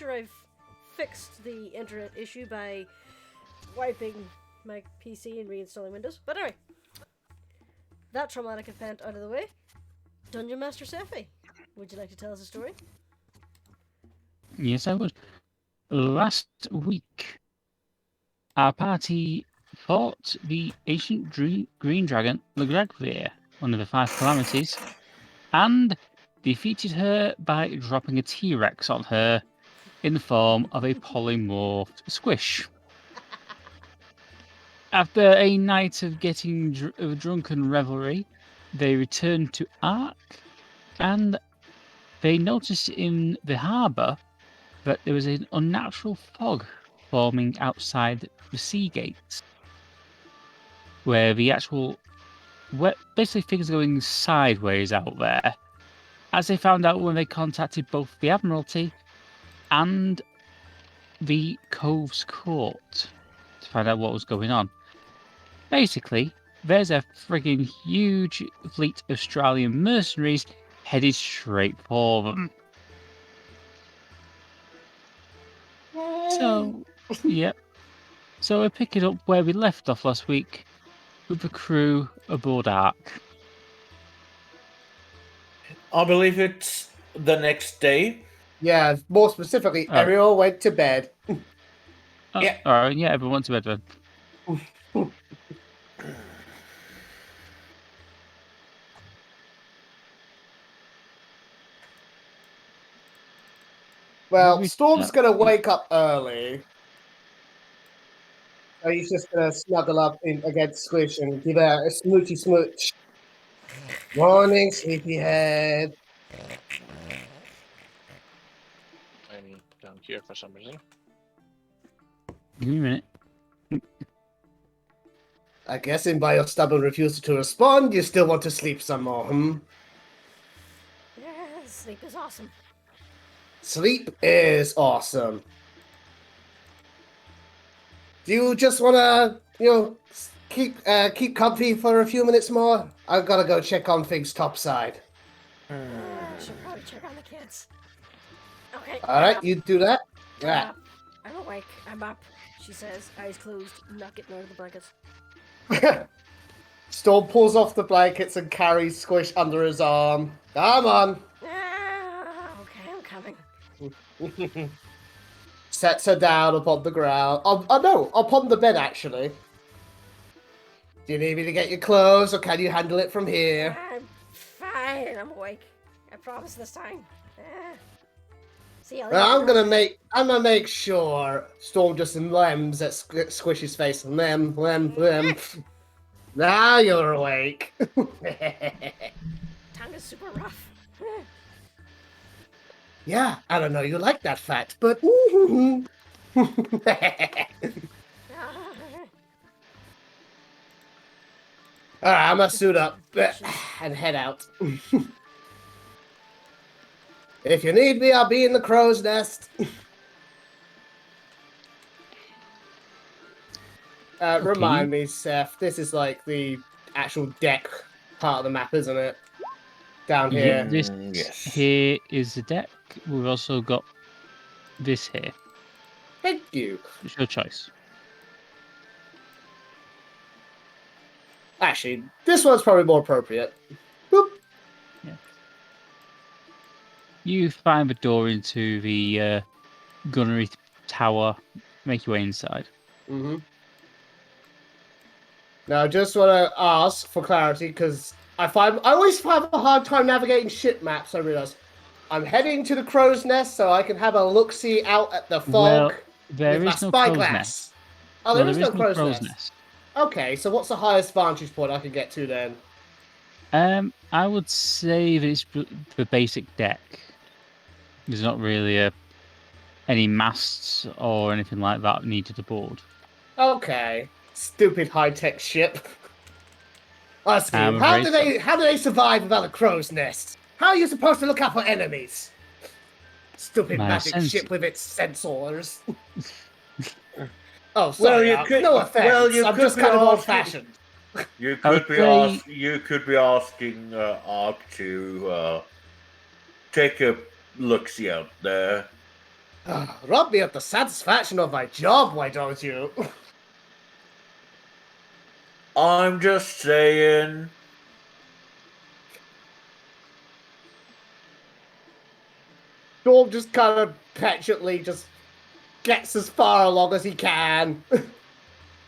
sure I've fixed the internet issue by wiping my PC and reinstalling Windows. But anyway, that traumatic event out of the way. Dungeon Master Seph, would you like to tell us a story? Yes, I would. Last week, our party fought the ancient green dragon, Lagravir, one of the 5 calamities, and defeated her by dropping a T-Rex on her in the form of a polymorphed Squish. After a night of getting of drunken revelry, they returned to Ark, and they noticed in the harbour that there was an unnatural fog forming outside the sea gates, where basically things going sideways out there, as they found out when they contacted both the Admiralty and the Cove's Court to find out what was going on. Basically, there's a friggin' huge fleet of Australian mercenaries headed straight for them. So, yep. So we're picking up where we left off last week with the crew aboard Ark. I believe it's the next day. Yeah, more specifically, everyone went to bed. Yeah. Alright, yeah, everyone went to bed then. Well, Storm's going to wake up early. So he's just going to snuggle up against Squish and give her a smoochy smooch. Morning, sleepyhead. I'm down here for some reason. Give me a minute. I guess in by your stubborn refusal to respond, you still want to sleep some more, Yeah, sleep is awesome. Sleep is awesome. Do you just want to, keep comfy for a few minutes more? I've got to go check on things topside. I should probably check on the kids. Okay. All right, you do that. Yeah. I'm awake. I'm up. She says, eyes closed, not getting out of the blankets. Storm pulls off the blankets and carries Squish under his arm. Come on. Okay, I'm coming. Sets her down upon the ground. No, upon the bed, actually. Do you need me to get your clothes, or can you handle it from here? I'm fine. I'm awake. I promise this time. See you later. I'm gonna make sure. Storm just lems at Squish's face. Lem. Now you're awake. Tongue is super rough. Yeah, I don't know you like that fact, but... Alright, I'm gonna suit up and head out. If you need me, I'll be in the crow's nest. Okay. Remind me, Seph, this is like the actual deck part of the map, isn't it? Down here. This Yes. here is the deck. We've also got this here. Thank you. It's your choice. Actually, this one's probably more appropriate. Boop. Yeah. You find the door into the gunnery tower. Make your way inside. Mm-hmm. Now, I just want to ask for clarity, because I always have a hard time navigating ship maps, I realize. I'm heading to the crow's nest so I can have a look-see out at the fog Well, there with my is no spyglass. crow's nest. Oh, there Well, is no crow's nest. Okay, so what's the highest vantage point I can get to then? I would say that it's the basic deck. There's not really any masts or anything like that needed aboard. Okay. Stupid high-tech ship. Ask you, I'm how afraid do they survive without a crow's nest? How are you supposed to look out for enemies? Stupid magic ship with its sensors. Oh, sorry. No offense. I'm just kind of old-fashioned. You could be asking Ark to take a look-see out there. Rob me of the satisfaction of my job, why don't you? I'm just saying. Storm just kind of petulantly just gets as far along as he can.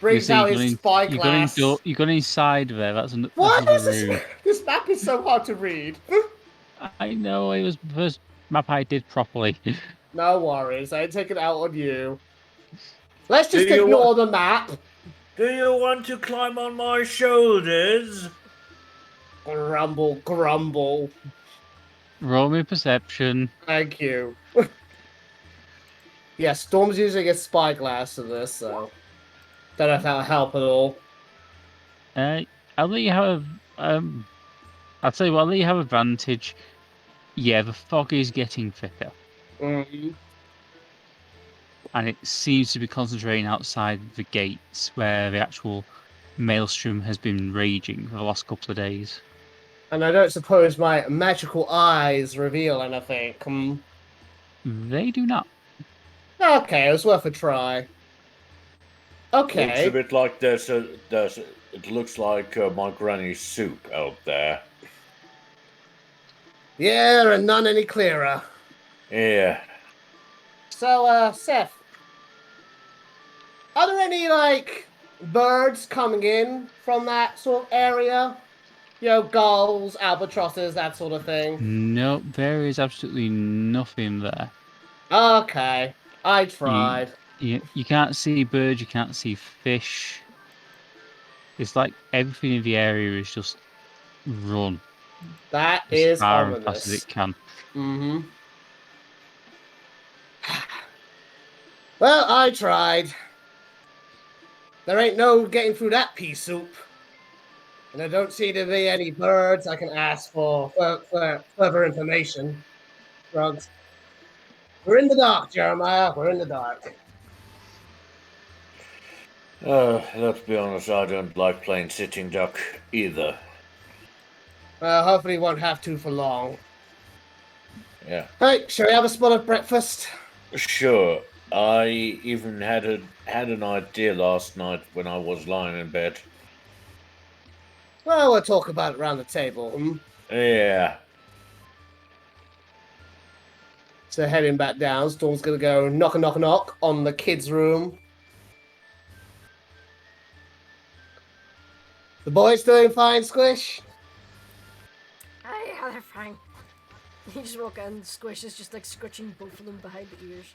Brings out his spyglass. You got inside there. That's What another is this? room. This map is so hard to read. I know it was the first map I did properly. No worries, I ain't taking it out on you. Let's just Do you ignore the map. Do you want to climb on my shoulders? Grumble, grumble. Roll me perception. Thank you. Yeah, Storm's using a spyglass in this, so don't know if that'll help at all. I'll let you have I'll tell you what, I'll let you have advantage. Yeah, the fog is getting thicker. Mm-hmm. And it seems to be concentrating outside the gates where the actual Maelstrom has been raging for the last couple of days. And I don't suppose my magical eyes reveal anything. They do not. Okay, it was worth a try. Okay. It's a bit like it looks like my granny's soup out there. Yeah, and none any clearer. Yeah. So, Seph, are there any, birds coming in from that sort of area? You know, gulls, albatrosses, that sort of thing? No, there is absolutely nothing there. Okay, I tried. You can't see birds, you can't see fish. It's like everything in the area is just run. That as is far and ominous. fast as it can. Mm-hmm. Well, I tried. There ain't no getting through that pea soup. And there don't seem to be any birds I can ask for further information. Drugs. We're in the dark, Jeremiah. We're in the dark. Let's be honest, I don't like playing sitting duck either. Well, hopefully won't have to for long. Yeah. Hey, shall we have a spot of breakfast? Sure. I even had an idea last night when I was lying in bed. Well, we'll talk about it around the table. Yeah. So heading back down, Storm's gonna go knock, knock, knock on the kids' room. The boys doing fine, Squish? Yeah, they're fine. You just walk in, Squish is just scratching both of them behind the ears.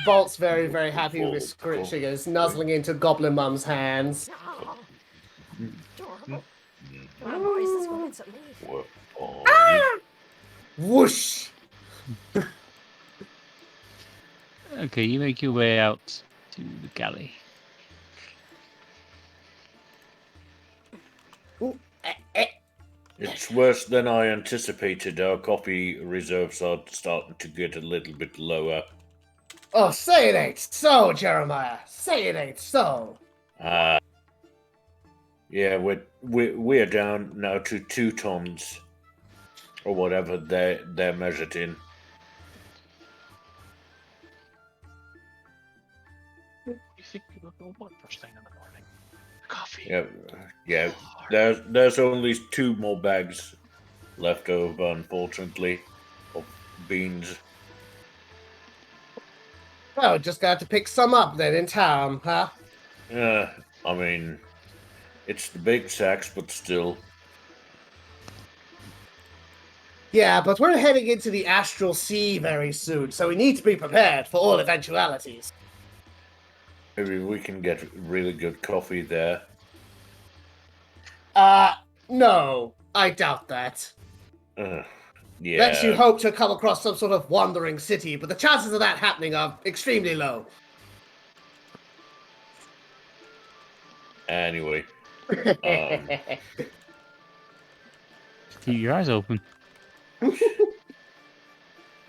Bolt's very, very happy with his scritching and is nuzzling into Goblin Mum's hands. Oh, adorable. Come on, boys, let's go get something to eat. Whoosh! Okay, you make your way out to the galley. It's worse than I anticipated. Our coffee reserves are starting to get a little bit lower. Oh, say it ain't so, Jeremiah. Say it ain't so. Yeah, we're down now to 2 tons, or whatever they're measured in. You think people go what first thing in the morning? Coffee. Yeah. There's only 2 more bags left over, unfortunately, of beans. Well, just got to pick some up then in town, huh? I mean, it's the big sacks, but still. Yeah, but we're heading into the astral sea very soon, so we need to be prepared for all eventualities. Maybe we can get really good coffee there. No, I doubt that. Yeah. Unless you hope to come across some sort of wandering city, but the chances of that happening are extremely low. Anyway. Keep your eyes open.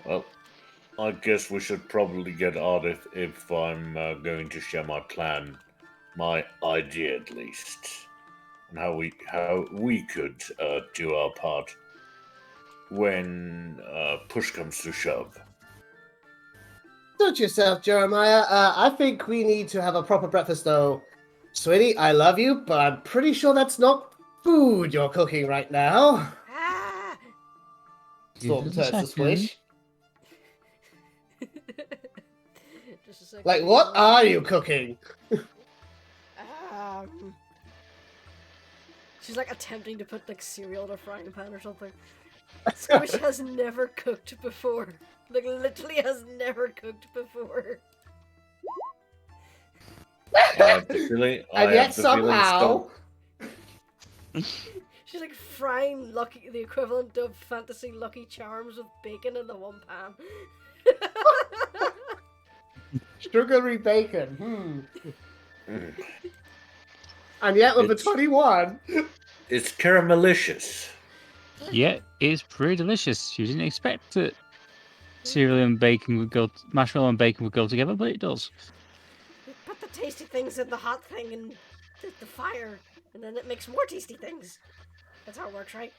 Well, I guess we should probably get Ardeth if I'm going to share my plan, my idea at least, and how we could do our part. when push comes to shove. Suit yourself, Jeremiah. I think we need to have a proper breakfast, though. Sweetie, I love you, but I'm pretty sure that's not food you're cooking right now. Ah! Storm Just a turns to second. Squish. Just a second. Like, what are you cooking? She's like attempting to put like cereal in a frying pan or something. Squish has never cooked before. Like literally has never cooked before. I have the feeling. And yet somehow... She's like frying the equivalent of fantasy Lucky Charms with bacon in the one pan. Sugary bacon. And yet with It's- a 21... It's caramelicious. Yeah, it's pretty delicious. You didn't expect that cereal and bacon would go, marshmallow and bacon would go together, but it does. You put the tasty things in the hot thing and the fire, and then it makes more tasty things. That's how it works, right?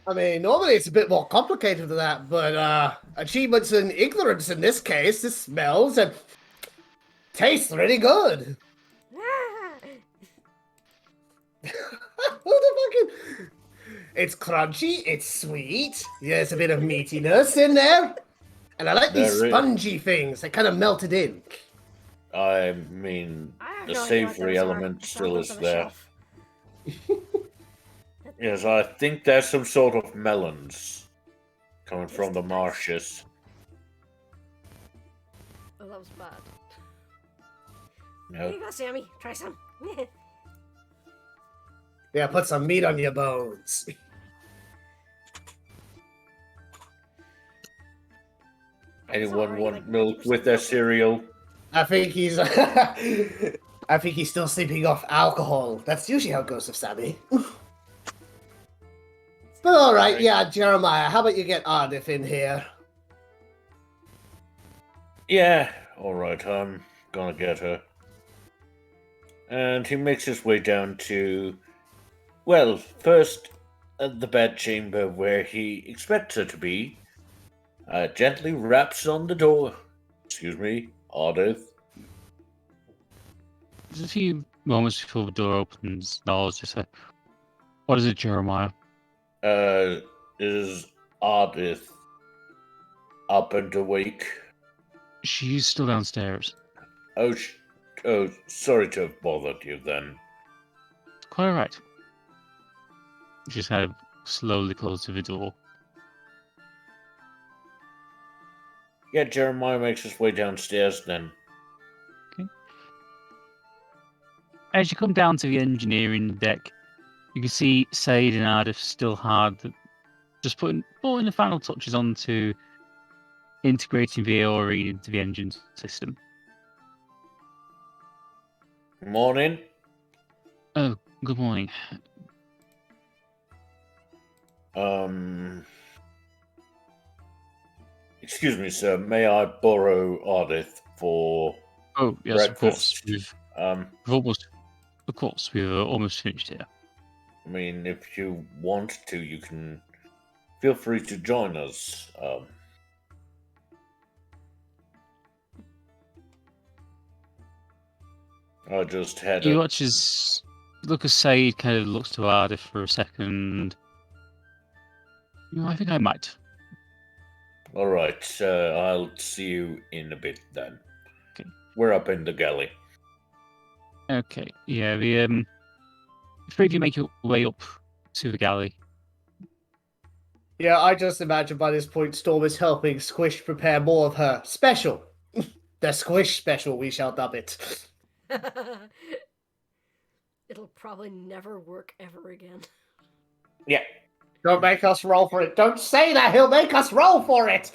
I mean, normally it's a bit more complicated than that, but achievements in ignorance in this case. This smells and tastes really good. Who the fucking... It's crunchy, it's sweet, there's a bit of meatiness in there. And I like these There is. spongy things that kind of melted in. I mean, I have the no idea what savory those are. element I still found is them on the there. shelf. Yes, I think there's some sort of melons coming from the Tasty. marshes. Oh, that was bad. Here No, you go, Sammy. Try some. Yeah, put some meat on your bones. anyone Sorry, want like, milk there's with their some- cereal? I think he's... I think he's still sleeping off alcohol. That's usually how it goes with Sammy. But alright, yeah, Jeremiah, how about you get Ardeth in here? Yeah, alright, I'm gonna get her. And he makes his way down to, well, first the bed chamber where he expects her to be. Gently raps on the door. Excuse me, Ardeth. There's a few moments before the door opens, and I'll just say, "What is it, Jeremiah?" Is Ardeth up and awake? She's still downstairs. Oh, sorry to have bothered you then. Quite all right. Just kind of slowly closes the door. Yeah, Jeremiah makes his way downstairs then. As you come down to the engineering deck, you can see Said and Ardeth still hard, just putting the final touches onto integrating the AORE into the engine system. Morning. Oh, good morning. Excuse me, sir. May I borrow Ardeth for Oh, yes, of course. breakfast? We've almost finished here. I mean, if you want to, you can feel free to join us. I just had You a... watch as Lucas Said kind of looks to Ardeth for a second. I think I might. All right, I'll see you in a bit then. Okay. We're up in the galley. Okay, yeah, the three of you make your way up to the galley. Yeah, I just imagine by this point Storm is helping Squish prepare more of her special. The Squish special, we shall dub it. It'll probably never work ever again. Yeah. Don't make us roll for it. Don't say that, he'll make us roll for it!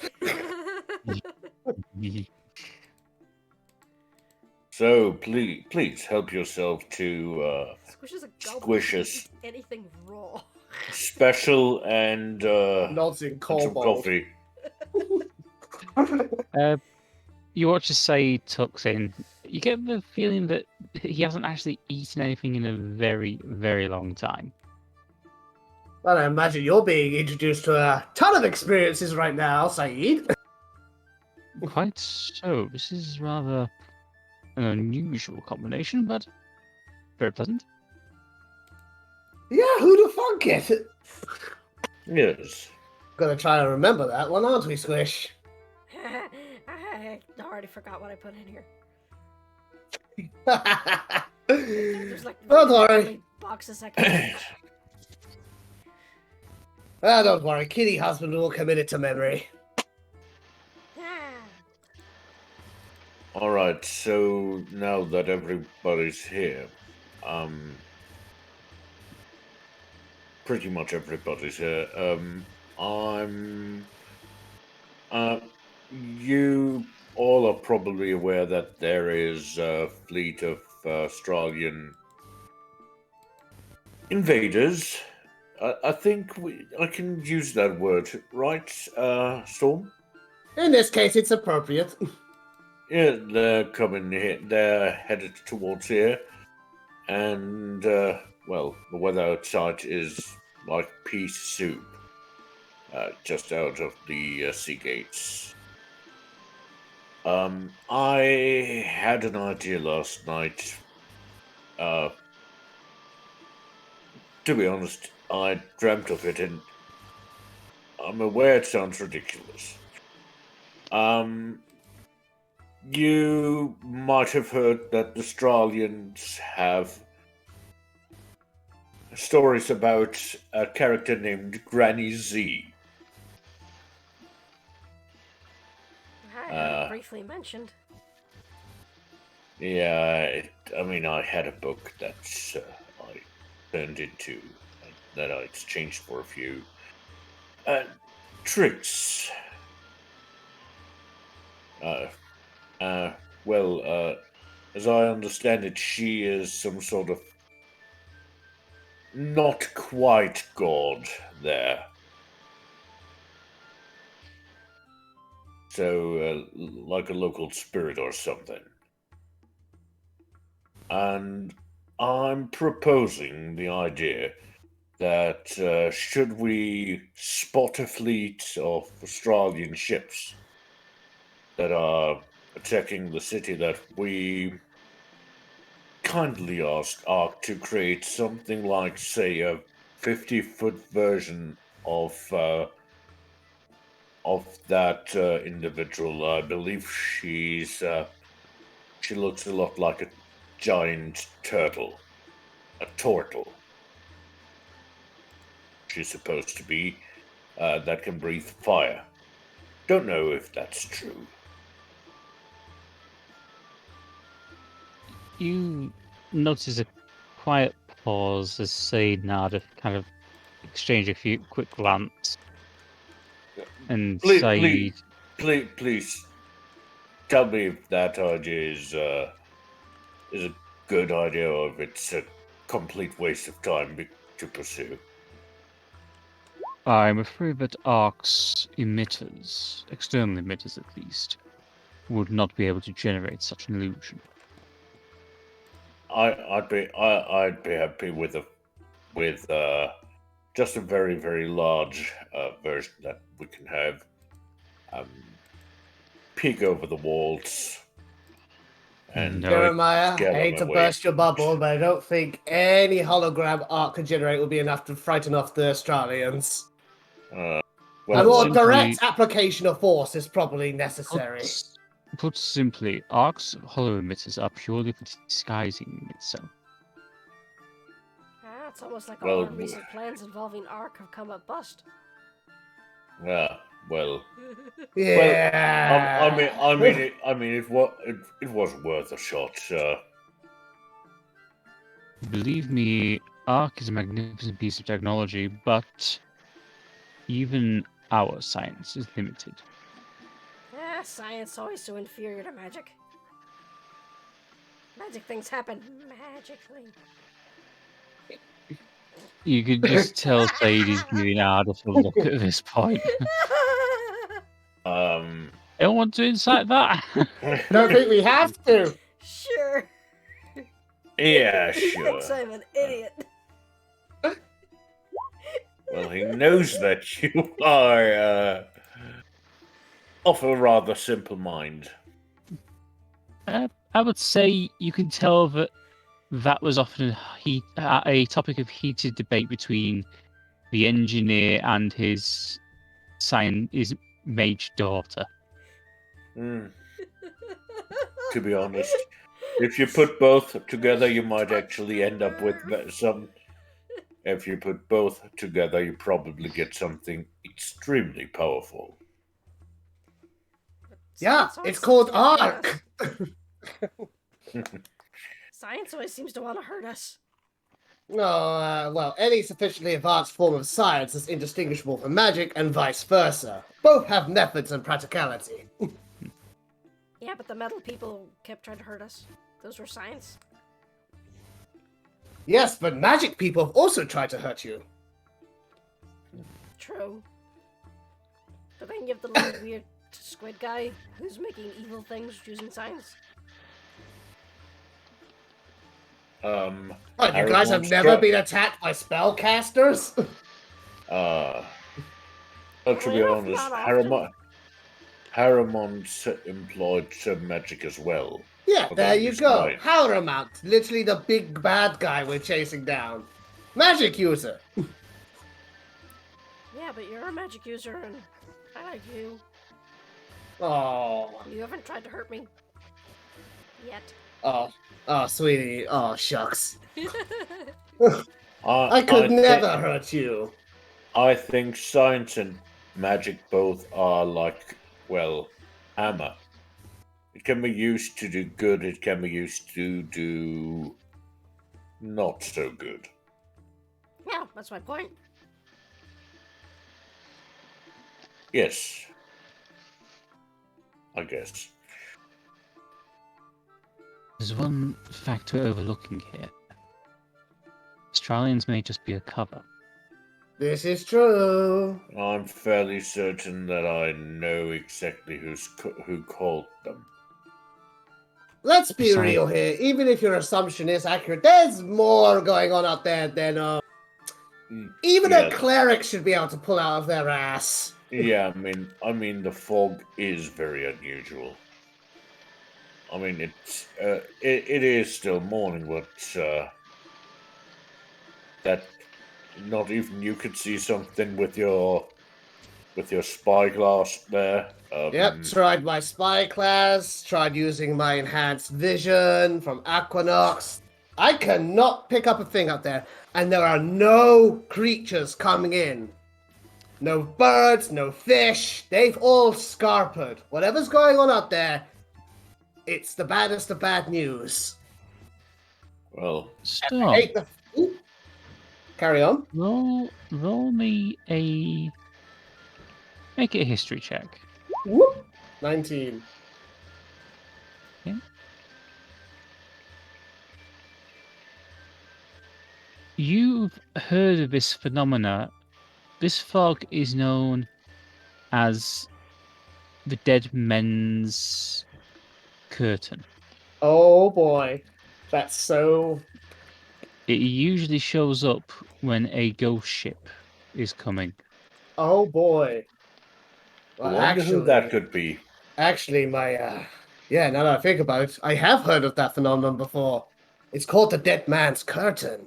So please help yourself to Squish is a goblin. Squishes. He eats anything raw. special and Nods in and some Kobold. coffee. You watch as Said tucks in. You get the feeling that he hasn't actually eaten anything in a very, very long time. Well, I imagine you're being introduced to a ton of experiences right now, Saeed. Quite so. This is rather an unusual combination, but very pleasant. Yeah, who'd have thunk it? Yes. Gonna try to remember that one, aren't we, Squish? I already forgot what I put in here. There's like Don't worry. really boxes I can reach. Ah, don't worry. Kitty husband will commit it to memory. All right. So now that everybody's here, pretty much everybody's here. You all are probably aware that there is a fleet of Australian invaders. I think I can use that word, right, Storm? In this case, it's appropriate. Yeah, they're coming here. They're headed towards here, and well, the weather outside is like pea soup, just out of the sea gates. I had an idea last night. To be honest, I dreamt of it, and I'm aware it sounds ridiculous. You might have heard that the Australians have stories about a character named Granny Z. I heard it briefly mentioned. Yeah, I mean, I had a book that I turned into, that I exchanged for a few tricks. Well, as I understand it, she is some sort of not quite god there. So, like a local spirit or something. And I'm proposing the idea that should we spot a fleet of Australian ships that are attacking the city, that we kindly ask Ark to create something like, say, a 50-foot version of that individual. I believe she looks a lot like a giant turtle, a turtle. She's supposed to be that can breathe fire. Don't know if that's true. You notice a quiet pause as Said and Ardeth kind of exchange a few quick glance. And Said... Please, tell me if that idea is a good idea or if it's a complete waste of time to pursue. I'm afraid that Ark's emitters, external emitters at least, would not be able to generate such an illusion. I'd be happy with just a very, very large version that we can have peek over the walls. And No, Jeremiah, I get on hate my to way. burst your bubble, but I don't think any hologram Ark could generate will be enough to frighten off the Australians. A more simply- direct application of force is probably necessary. Put simply, Ark's hollow emitters are purely for disguising itself. It's almost like Well, all our recent plans involving Ark have come up bust. Yeah, well, Yeah. it was worth a shot. Believe me, Ark is a magnificent piece of technology, but even our science is limited. Science always so inferior to magic. Magic things happen magically. You could just tell Said is giving Ardeth a look at this point. I don't want to incite that. I don't think we have to. Sure. Yeah, sure. I'm an idiot. Well, he knows that you are of a rather simple mind. I would say you can tell that was often a topic of heated debate between the engineer and his mage daughter. To be honest, if you put both together, you might actually end up with some. If you put both together, you probably get something extremely powerful. Yeah, it's called Arc. Science always seems to want to hurt us. No, well, any sufficiently advanced form of science is indistinguishable from magic and vice versa. Both have methods and practicality. Yeah, but the metal people kept trying to hurt us. Those were science. Yes, but magic people have also tried to hurt you. True. But then you have the little weird squid guy who's making evil things using science. What, you guys have never been attacked by spellcasters? Well, to be honest, Haramond employed some magic as well. Yeah, there you go. Haramond, literally the big bad guy we're chasing down. Magic user. Yeah, but you're a magic user and I like you. Oh. You haven't tried to hurt me. Yet. Oh, sweetie. Oh, shucks. I could never hurt you. I think science and magic both are like, well, hammer. It can be used to do good, it can be used to do not so good. Yeah, that's my point. Yes. I guess. There's one factor overlooking here. Australians may just be a cover. This is true. I'm fairly certain that I know exactly who called them. Let's be real here. Even if your assumption is accurate, there's more going on out there than even a cleric should be able to pull out of their ass. Yeah, I mean, the fog is very unusual. I mean, it is still morning, but that not even you could see something with your spyglass there. Yep, tried my spyglass, tried using my enhanced vision from Aquanox. I cannot pick up a thing up there, and there are no creatures coming in. No birds, no fish. They've all scarpered. Whatever's going on out there, it's the baddest of bad news. Well, stop. Ooh. Carry on. Roll me a... Make it a history check. Whoop. 19. Okay. You've heard of this phenomena. This fog is known as the dead men's curtain. Oh boy. That's so... It usually shows up when a ghost ship is coming. Oh boy. Well, I wonder who that could be. Actually, now that I think about it, I have heard of that phenomenon before. It's called the Dead Man's Curtain.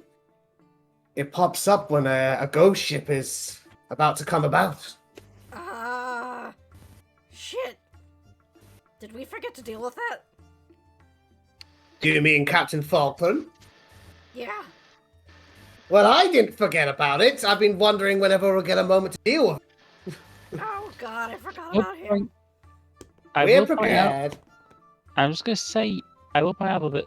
It pops up when a ghost ship is about to come about. Shit. Did we forget to deal with that? Do you mean Captain Falkland? Yeah. Well, I didn't forget about it. I've been wondering whenever we'll get a moment to deal with it. Oh god, I forgot about him. We're prepared. I was going to say, I will point out that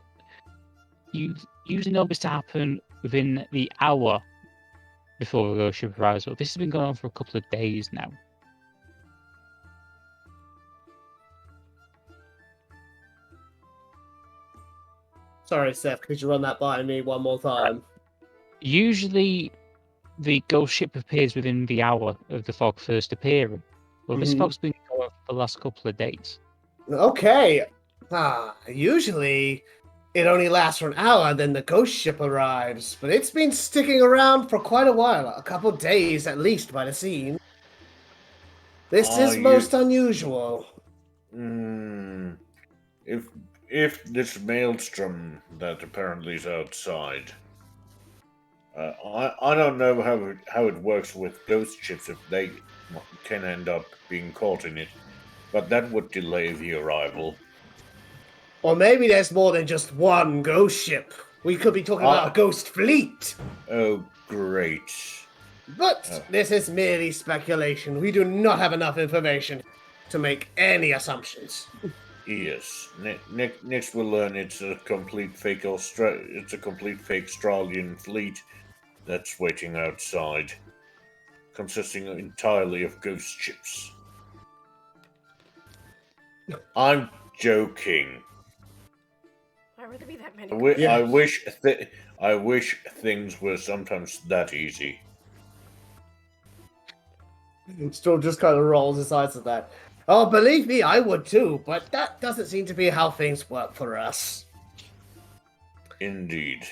you usually know this to happen within the hour before the ghost ship arrives, but this has been going on for a couple of days now. Sorry, Seph, could you run that by me one more time? Usually, the ghost ship appears within the hour of the fog first appearing. Well, this fog's been going on for the last couple of days. Okay. Usually it only lasts for an hour, then the ghost ship arrives. But it's been sticking around for quite a while, a couple days at least by the scene. This is most unusual. If this Maelstrom that apparently is outside, I don't know how it works with ghost ships if they can end up being caught in it, but that would delay the arrival. Or maybe there's more than just one ghost ship. We could be talking about a ghost fleet. Oh, great. But this is merely speculation. We do not have enough information to make any assumptions. Yes. Next we'll learn it's a complete fake Australian fleet that's waiting outside, consisting entirely of ghost ships. I'm joking. Why would there be that many? I wish things were sometimes that easy. Stroll just kind of rolls his eyes at that. Oh, believe me, I would too, but that doesn't seem to be how things work for us. Indeed.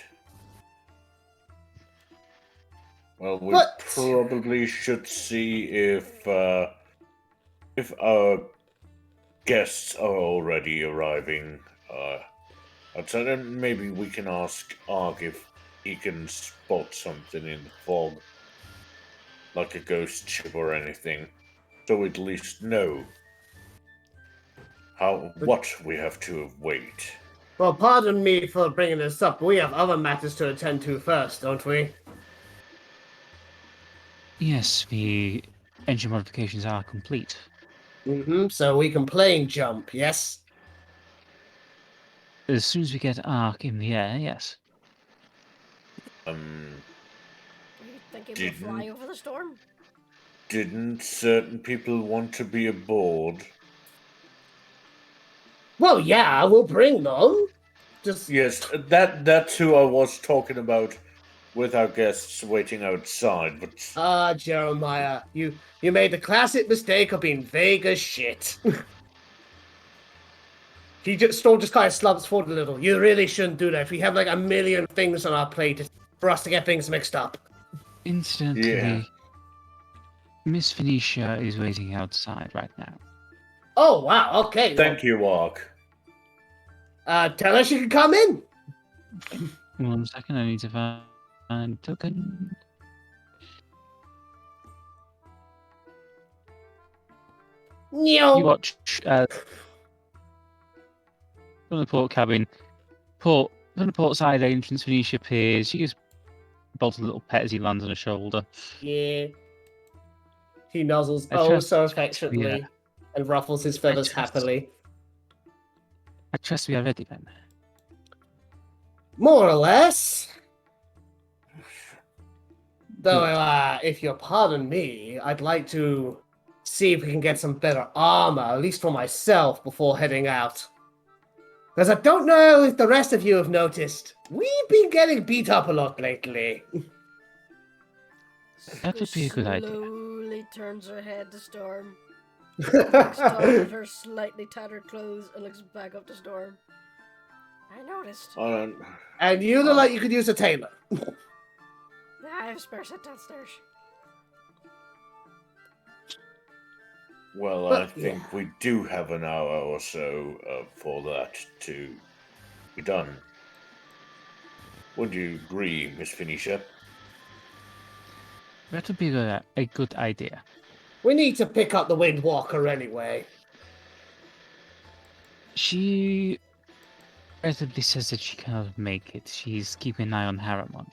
Well, we probably should see if our guests are already arriving. I'd say then maybe we can ask Arg if he can spot something in the fog, like a ghost ship or anything, so we at least know what we have to wait. Well, pardon me for bringing this up, but we have other matters to attend to first, don't we? Yes, the engine modifications are complete. So we can plane jump, yes? As soon as we get Ark in the air, yes. Are you thinking we'll fly over the storm? Didn't certain people want to be aboard? Well, yeah, we'll bring them. Yes, that's who I was talking about with our guests waiting outside, but... Jeremiah, you made the classic mistake of being vague as shit. Storm just kind of slumps forward a little. You really shouldn't do that. We have like a million things on our plate for us to get things mixed up. Incidentally, Miss Phoenicia is waiting outside right now. Oh, wow, okay. Thank you, Ark. Tell her she can come in. 1 second, I need to find a token. No. You watch from the port cabin. From the port side entrance, Phoenicia appears. She gives Bolt a little pet as he lands on her shoulder. Yeah. He nuzzles so affectionately and ruffles his feathers happily. I trust we are ready then. More or less. Though, if you'll pardon me, I'd like to see if we can get some better armor, at least for myself, before heading out. Because I don't know if the rest of you have noticed, we've been getting beat up a lot lately. That would be a good idea. Slowly turns her head to Storm. Looks down at her slightly tattered clothes and looks back up to Storm. I noticed. And you look like you could use a tailor. I have a spare set downstairs. Well, I think we do have an hour or so for that to be done. Would you agree, Miss Phoenicia? That would be a good idea. We need to pick up the Windwalker anyway. She readily says that she cannot make it. She's keeping an eye on Haramond.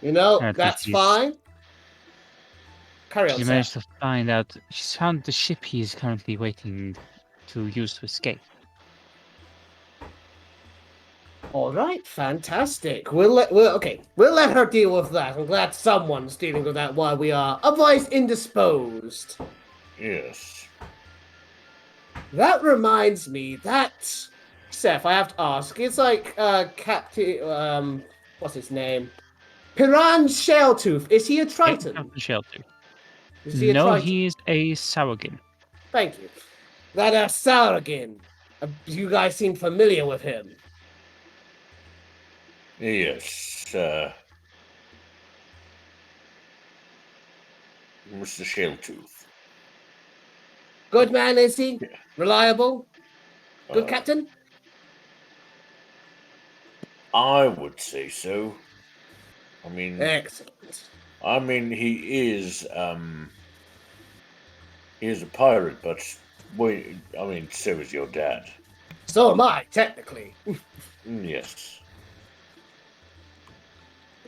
You know, that's fine. Carry on, she managed to find out. She's found the ship he is currently waiting to use to escape. All right, fantastic. We'll let her deal with that. I'm glad someone's dealing with that while we are otherwise indisposed. Yes. That reminds me that Seph, I have to ask. It's like Captain what's his name? Piran Shelltooth. Is he a Triton? Captain Shelltooth. Is he a no, Triton? he is a Saurgin. Thank you. That Saurgin. You guys seem familiar with him. Yes, Mr. Shelltooth. Good man, is he? Yeah. Reliable? Good Uh, captain? I would say so. I mean, Excellent. he is a pirate, but so is your dad. So am I, technically. Yes.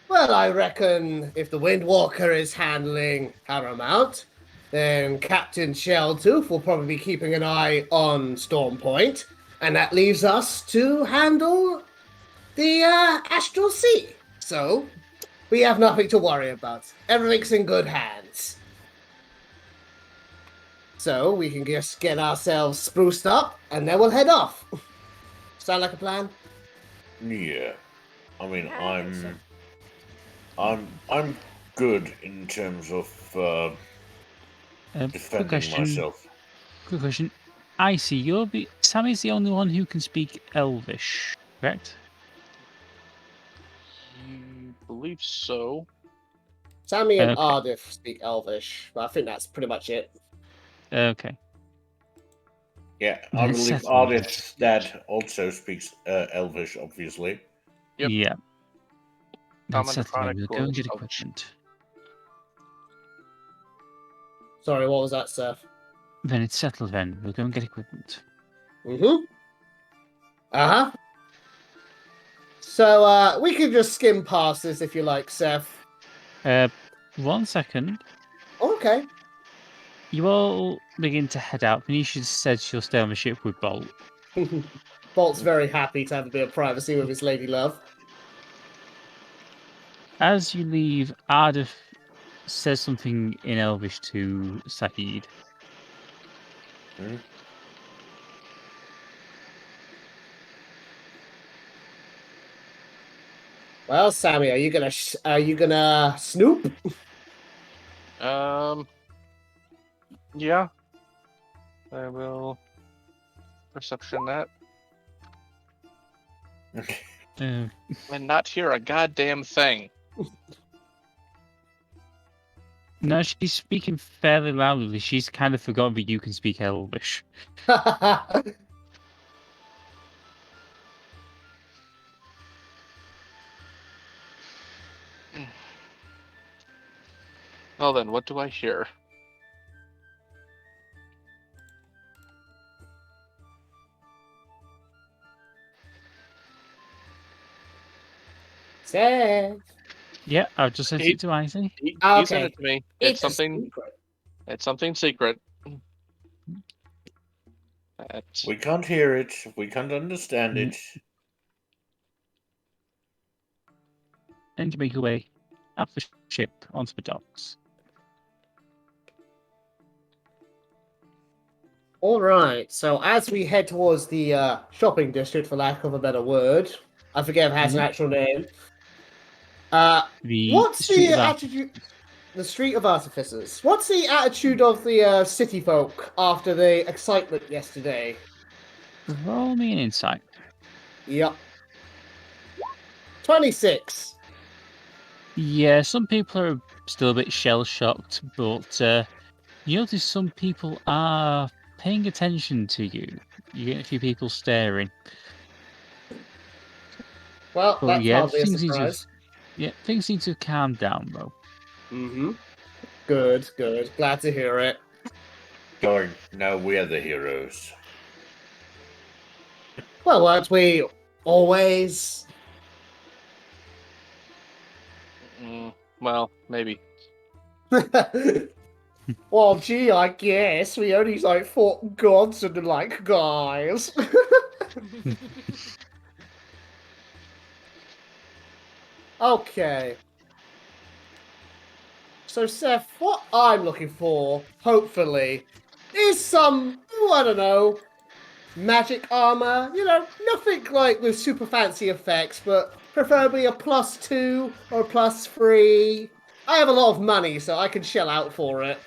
Well, I reckon if the Windwalker is handling Paramount, then Captain Shelltooth will probably be keeping an eye on Storm Point, and that leaves us to handle the Astral Sea. So, we have nothing to worry about. Everything's in good hands. So, we can just get ourselves spruced up, and then we'll head off. Sound like a plan? Yeah. I mean, Yeah, I think so. I'm good in terms of Quick defending question. myself. Quick question. Sammy's the only one who can speak Elvish, correct? You believe so? Sammy and Okay. Ardeth speak Elvish, but I think that's pretty much it. Okay. Yeah, I Then believe settled. Ardeth's dad also speaks Elvish, obviously. Yep. Yeah. Then Common, settled. Draconic, We'll go or and get Elvish. equipment. Sorry, what was that, Seph? Then it's settled then. We'll go and get equipment. Mm-hmm. Uh-huh. So, we could just skim past this if you like, Seph. 1 second. Okay. You all begin to head out. Venetia said she'll stay on the ship with Bolt. Bolt's very happy to have a bit of privacy with his lady love. As you leave, Ardeth says something in Elvish to Saeed. Hmm? Well, Sammy, are you gonna snoop? Yeah. I will perception that Uh, and not hear a goddamn thing. no, she's speaking fairly loudly. She's kind of forgotten that you can speak Elvish. Well then, what do I hear? Seph. Yeah, I've just sent it to Icy. He Okay. sent it to me. It's a something. secret. It's something secret. That's... We can't hear it. We can't understand it. And you make your way up the ship onto the docks. All right. So as we head towards the shopping district, for lack of a better word, I forget if it has an actual name. The What's Street the of Ar- attitude? The Street of Artificers. What's the attitude of the city folk after the excitement yesterday? Roll me an insight. Yep. 26. Yeah, some people are still a bit shell-shocked, but you notice some people are paying attention to you. You get a few people staring. Well, But that's yeah, hardly a surprise. things seem to have calmed down, though. Mm-hmm. Good, good. Glad to hear it. Darn, now we're the heroes. Well, aren't we always? Well, maybe. Well, gee, I guess we only fought gods and guys. Okay. So, Seph, what I'm looking for, hopefully, is some, I don't know, magic armor. Nothing with super fancy effects, but preferably a +2 or a +3. I have a lot of money, so I can shell out for it.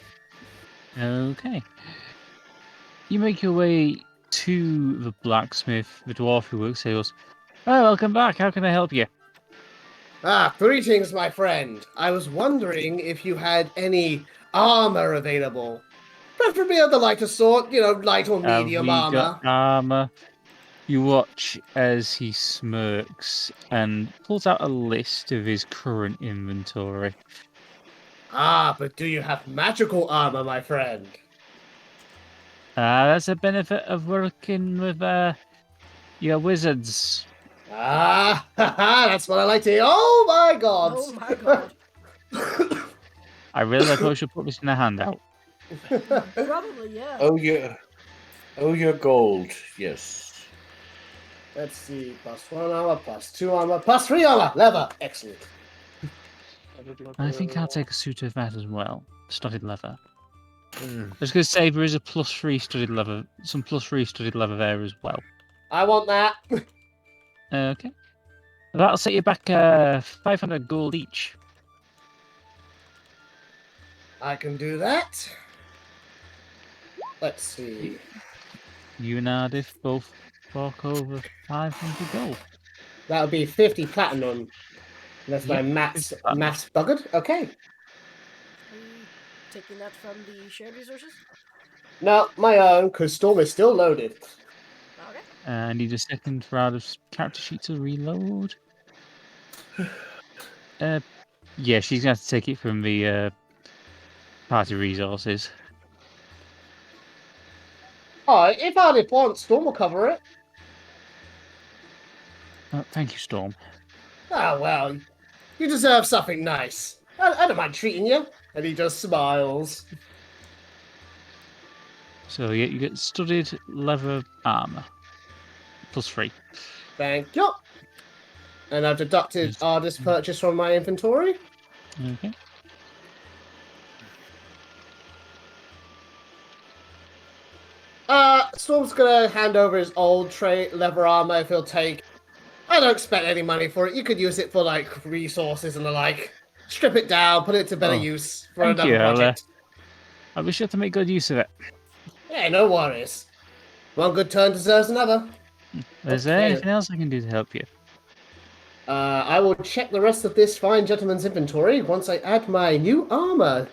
Okay. You make your way to the blacksmith, the dwarf who works here. Goes, "Oh, welcome back. How can I help you?" Greetings, my friend. I was wondering if you had any armor available. Preferably of the lighter sort, light or Have medium we armor. got armor? You watch as he smirks and pulls out a list of his current inventory. But do you have magical armor, my friend? That's a benefit of working with your wizards. That's what I like to hear. Oh my god! Oh my god. I really hope I should put this in a handout. Probably, yeah. Oh, yeah. Oh, your gold. Yes. Let's see. +1 armor, +2 armor, +3 armor! Leather! Excellent. I think I'll take a suit of that as well. Studded leather. Mm. I was going to say there is a +3 studded leather, some +3 studded leather there as well. I want that. Okay. That'll set you back 500 gold each. I can do that. Let's see. You and Ardeth both fork over 500 gold. That would be 50 platinum. Unless my Yep, maths 50 platinum. buggered. Okay. Are you taking that from the shared resources? No, my own, because Storm is still loaded. Okay. I need a second for Ardeth's character sheet to reload. Yeah, she's going to have to take it from the party resources. Oh, if I want, Storm will cover it. Thank you, Storm. Ah, well, you deserve something nice. I don't mind treating you. And he just smiles. So yeah, you get studded leather armor. +3. Thank you. And I've deducted Ardeth's purchase from my inventory. Okay. Storm's gonna hand over his old leather armor if he'll take. I don't expect any money for it. You could use it for, like, resources and the like. Strip it down, put it to better use for thank another you, project. I'll be sure to make good use of it. Yeah, no worries. One good turn deserves another. Is there anything else I can do to help you? I will check the rest of this fine gentleman's inventory once I add my new armor.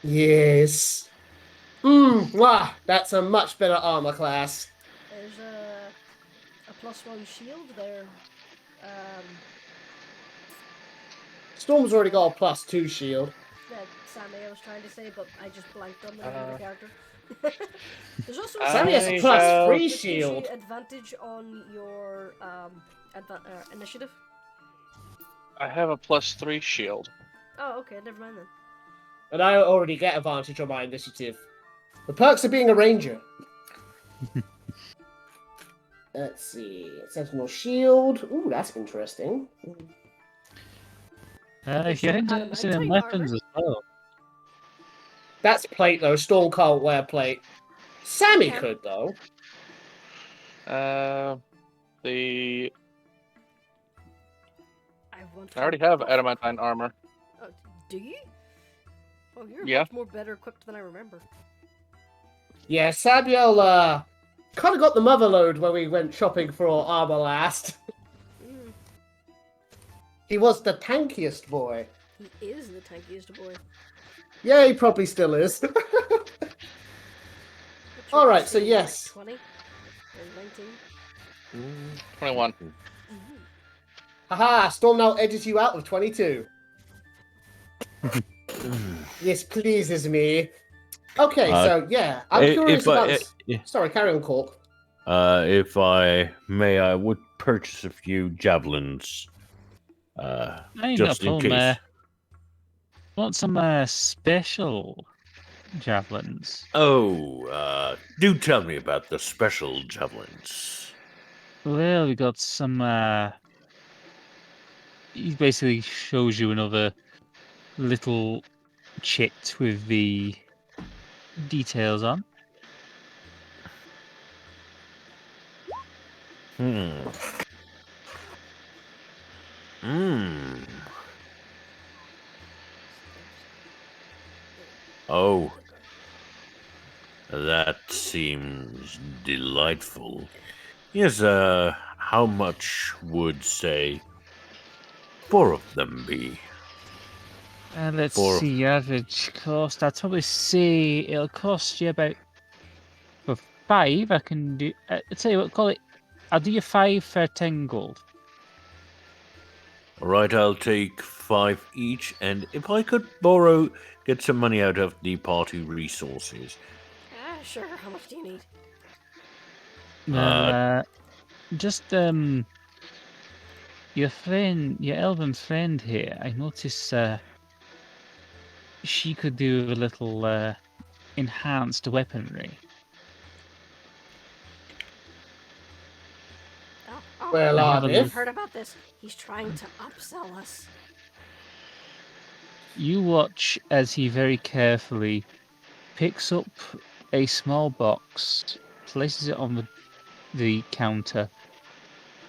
Yes. Wow, that's a much better armor class. There's a +1 shield there. Storm's already got a +2 shield. That Samael was trying to say, but I just blanked on the name of the character. There's also Sammy has a I +3 that gives shield. you advantage on your initiative. I have a +3 shield. Oh, okay, never mind then. And I already get advantage on my initiative. The perks of being a ranger. Let's see. Sentinel shield. Ooh, that's interesting. If you're interested in weapons as well. That's plate, though. Storm can't wear plate. Sammy Okay. could, though. The I want. I already have adamantine armor. Oh, do you? Oh, you're Yeah. much more better equipped than I remember. Yeah, Samuel, kind of got the mother load when we went shopping for armor last. Mm, He was the tankiest boy. he is the tankiest boy. Yeah, he probably still is. All right, so yes. 20 or 19. 21. Haha, Storm now edges you out of 22. This pleases me. Okay, so yeah, I'm curious about... Sorry, carry on, Cork. If I may, I would purchase a few javelins. Ain't Just no in problem, case. Want some special javelins? Oh, do tell me about the special javelins. Well, we got some. He basically shows you another little chit with the details on. Oh, that seems delightful. Yes, how much would, say, 4 of them be? Let's For- see, average cost. I'd probably say it'll cost you about for 5. I can do. I'll tell you what, call it. I'll do you 5 for 10 gold. Alright, I'll take 5 each, and if I could get some money out of the party resources. Sure. How much do you need? Well, just your friend, your elven friend here. I notice she could do a little enhanced weaponry. Oh, Well, I have a I've little- heard about this. He's trying to upsell us. You watch as he very carefully picks up a small box, places it on the counter.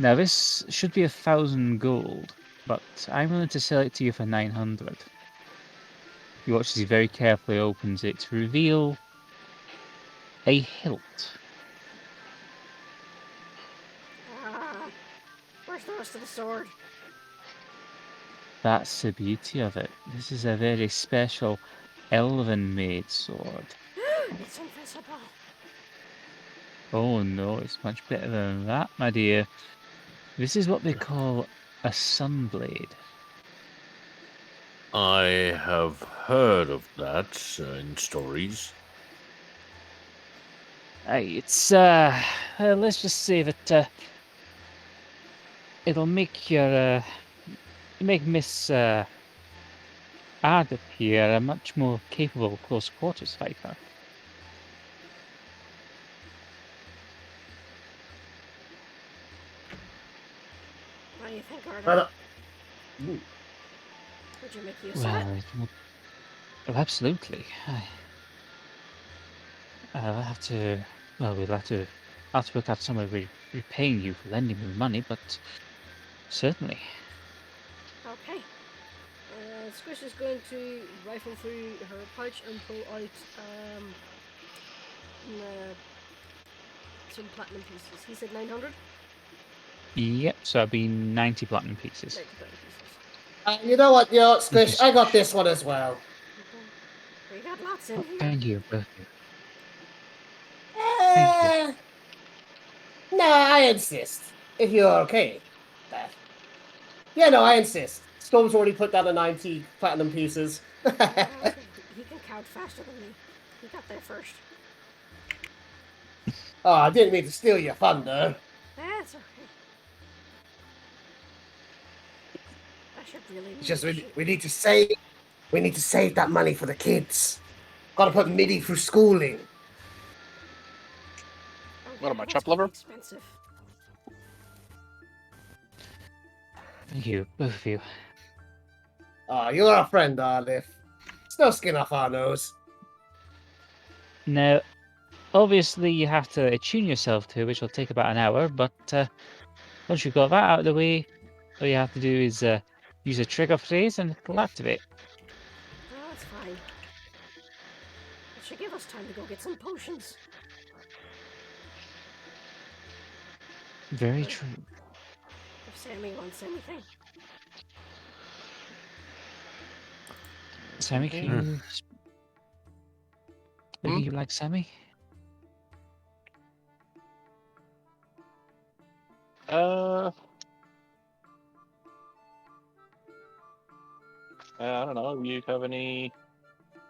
Now this should be 1,000 gold, but I'm willing to sell it to you for 900. You watch as he very carefully opens it to reveal a hilt. Where's the rest of the sword? That's the beauty of it. This is a very special elven-made sword. It's invisible. Oh no, it's much better than that, my dear. This is what they call a sunblade. I have heard of that in stories. It's let's just say that it'll make make Miss Ardeth here a much more capable close quarters fighter. What do you think, Ardeth? But, Would you make use of Well, it? absolutely. I'll have to. Well, we'll have to work out some way of repaying you for lending me money, but certainly. Okay. Squish is going to rifle through her pouch and pull out some platinum pieces. He said 900? Yep. So that'd be 90 platinum pieces. 90 platinum pieces. you know what, Squish? I got this one as well. We got lots in here. Thank you, both of you. No, I insist. If you're okay with that. Yeah, no, I insist. Storm's already put down the 90 platinum pieces. He can count faster than me. He got there first. Oh, I didn't mean to steal your thunder. That's okay. I should really. It's just we need to save. We need to save that money for the kids. Gotta put MIDI through schooling. What am I, that's chop liver? Expensive. Thank you, both of you. Oh, you're our friend, Ardeth. It's no skin off our nose. Now, obviously, you have to attune yourself to, which will take about an hour. But once you've got that out of the way, all you have to do is use a trigger phrase and it'll activate. Oh, that's fine. It should give us time to go get some potions. Very true. If Sammy wants anything. Sammy, can you... Hmm? Do you like Sammy? I don't know. You have any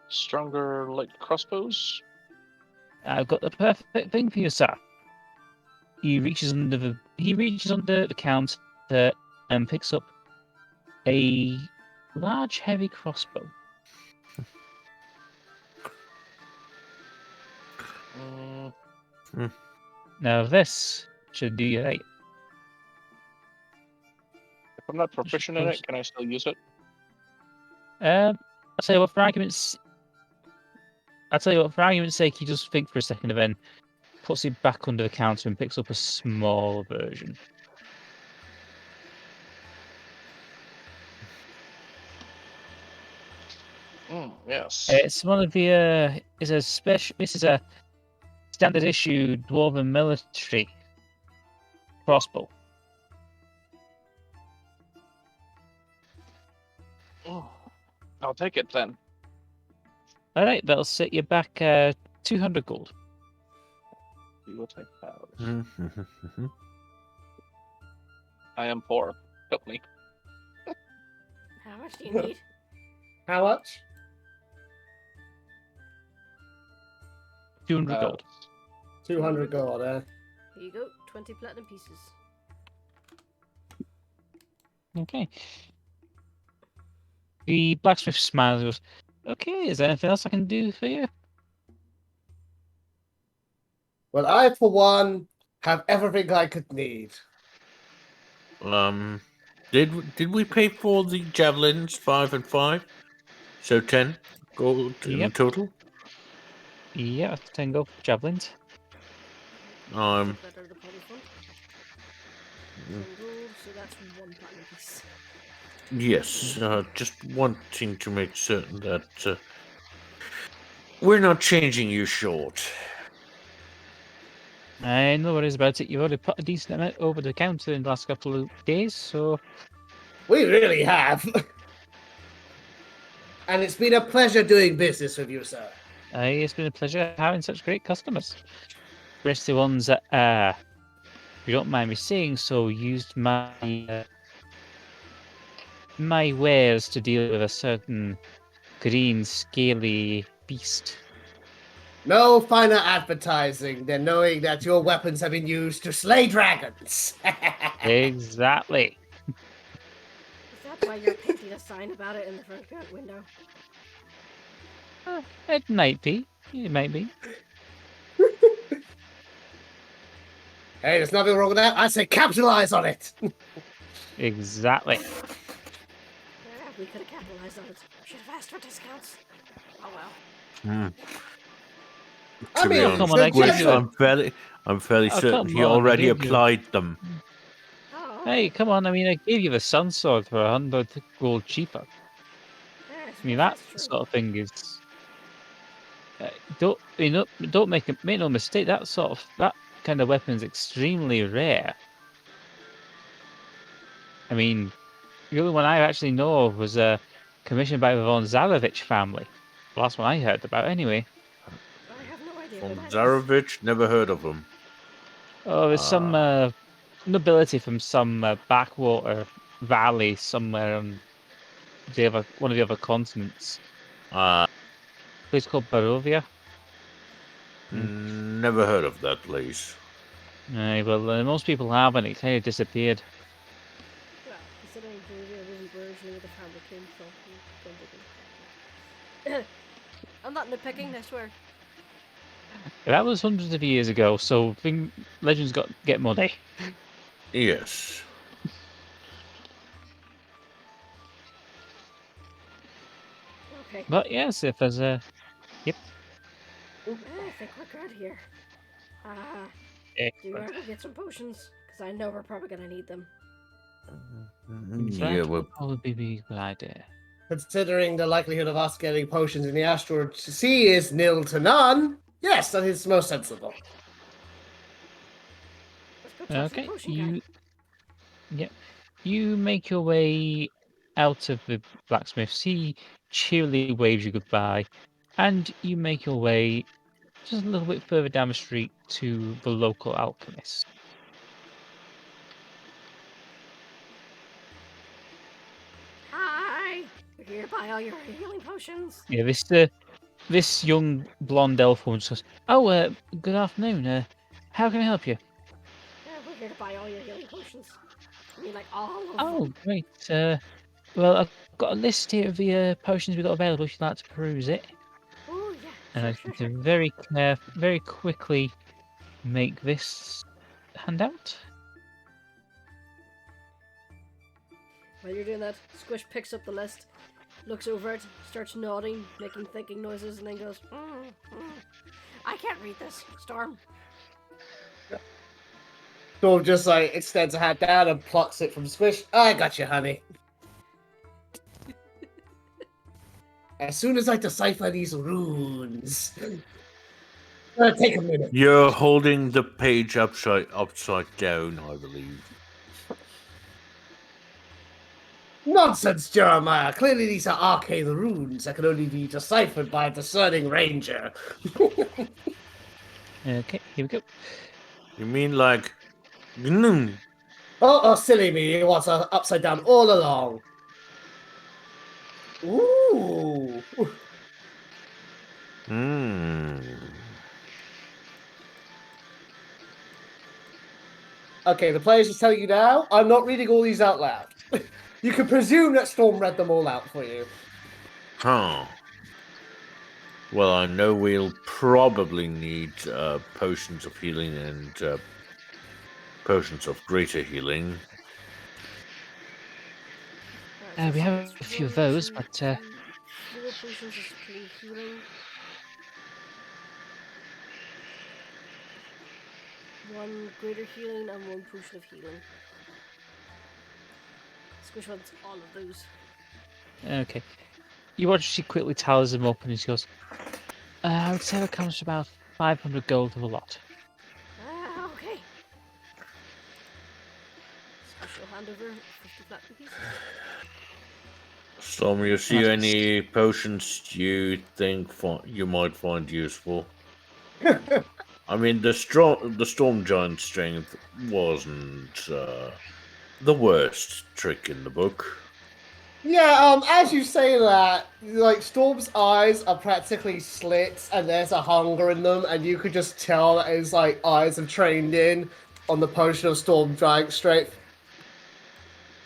stronger light crossbows? I've got the perfect thing for you, sir. He reaches under the counter and picks up a large, heavy crossbow. Now this should do you right. If I'm not proficient in it, can I still use it? I'll tell you what, for argument's sake, he just think for a second and then puts it back under the counter and picks up a small version. Yes. It's one of the this is a standard issue dwarven military crossbow. I'll take it then. All right, that'll set you back 200 gold. We will take that. Mhm. I am poor. Help me. How much do you need? How much? 200 gold. 200 gold, eh? Here you go, 20 platinum pieces. Okay. The blacksmith smiles and goes, okay, is there anything else I can do for you? Well, I, for one, have everything I could need. Did we pay for the javelins 5 and 5? So 10 gold in Yep. total. Yeah, that's 10 gold for javelins. Take that out of the party fund. 10 gold, so that's 1 platinum piece. Yes, just wanting to make certain that we're not changing you short. No worries about it. You've already put a decent amount over the counter in the last couple of days, so We really have. And it's been a pleasure doing business with you, sir. it's been a pleasure having such great customers. Especially ones that, if you don't mind me saying so, used my my wares to deal with a certain green, scaly beast. No finer advertising than knowing that your weapons have been used to slay dragons. Exactly. Is that why you're painting a sign about it in the front window? It might be. It might be. Hey, there's nothing wrong with that. I say capitalize on it. Exactly. Yeah, we could have capitalized on it. Should have asked for discounts. Oh well. I To be mean, honest, come on, I Squish, gave you I'm fairly Oh, certain come he on, I already gave you- applied them. Oh, Hey, come on. I mean, I gave you the sun sword for 100 gold cheaper. yeah, I mean, that that's true. sort of thing is. Don't make no mistake. That kind of weapon is extremely rare. I mean, the only one I actually know of was commissioned by the von Zarevich family. The last one I heard about, anyway. I have no idea From who that is. Zarevich, never heard of him. Oh, there's some nobility from some backwater valley somewhere on one of the other continents. Uh, Place called Barovia. Never heard of that place. Well, most people haven't. It kind of disappeared. Well, considering Barovia wasn't originally where the family came from, don't think I'm not nitpicking, I swear. That was hundreds of years ago, so legends get muddy. Yes. Okay. But yes, if there's a I think we're good here. Do you want to go get some potions? Because I know we're probably going to need them. Yeah, well, probably be a good idea. Considering the likelihood of us getting potions in the astral sea is nil to none, yes, that is most sensible. Let's go talk to the Okay, potion guy. you make your way out of the blacksmith's. He cheerily waves you goodbye, and you make your way just a little bit further down the street to the local alchemist. Hi! We're here to buy all your healing potions. Yeah, this young blonde elf woman says, "Oh, good afternoon. How can I help you?" Yeah, we're here to buy all your healing potions. I mean, like, all of them. Oh, great. Well, I've got a list here of the potions we've got available if you'd like to peruse it. Oh, yeah. And I Sure. need to very quickly make this handout. While you're doing that, Squish picks up the list, looks over it, starts nodding, making thinking noises, and then goes, I can't read this. Storm. So just like extends a hand down and plucks it from Squish. I got you, honey. As soon as I decipher these runes, gonna take a minute. you're holding the page upside down, I believe. Nonsense, Jeremiah. Clearly these are arcane runes that can only be deciphered by a discerning ranger. Okay, here we go. You mean like GNOM? Oh, silly me. It was upside down all along. Ooh. Hmm. Okay, the players just telling you now, I'm not reading all these out loud. You can presume that Storm read them all out for you. Huh. Well, I know we'll probably need potions of healing and potions of greater healing. Alright, We so have it's a few of 1, those, 2, but 3, 4 potions of supreme healing. 1 greater healing and 1 potion of healing. Squish wants all of those. okay. You watch she quickly tallies them up and she goes, I would say that comes to about 500 gold of a lot. Ah, okay. Squish will hand over 50 flat rupees. Storm, you see any potions you think you might find useful? I mean, the storm giant strength wasn't the worst trick in the book. Yeah, as you say that, like, Storm's eyes are practically slits and there's a hunger in them, and you could just tell that his, like, eyes have trained in on the potion of Storm Giant Strength.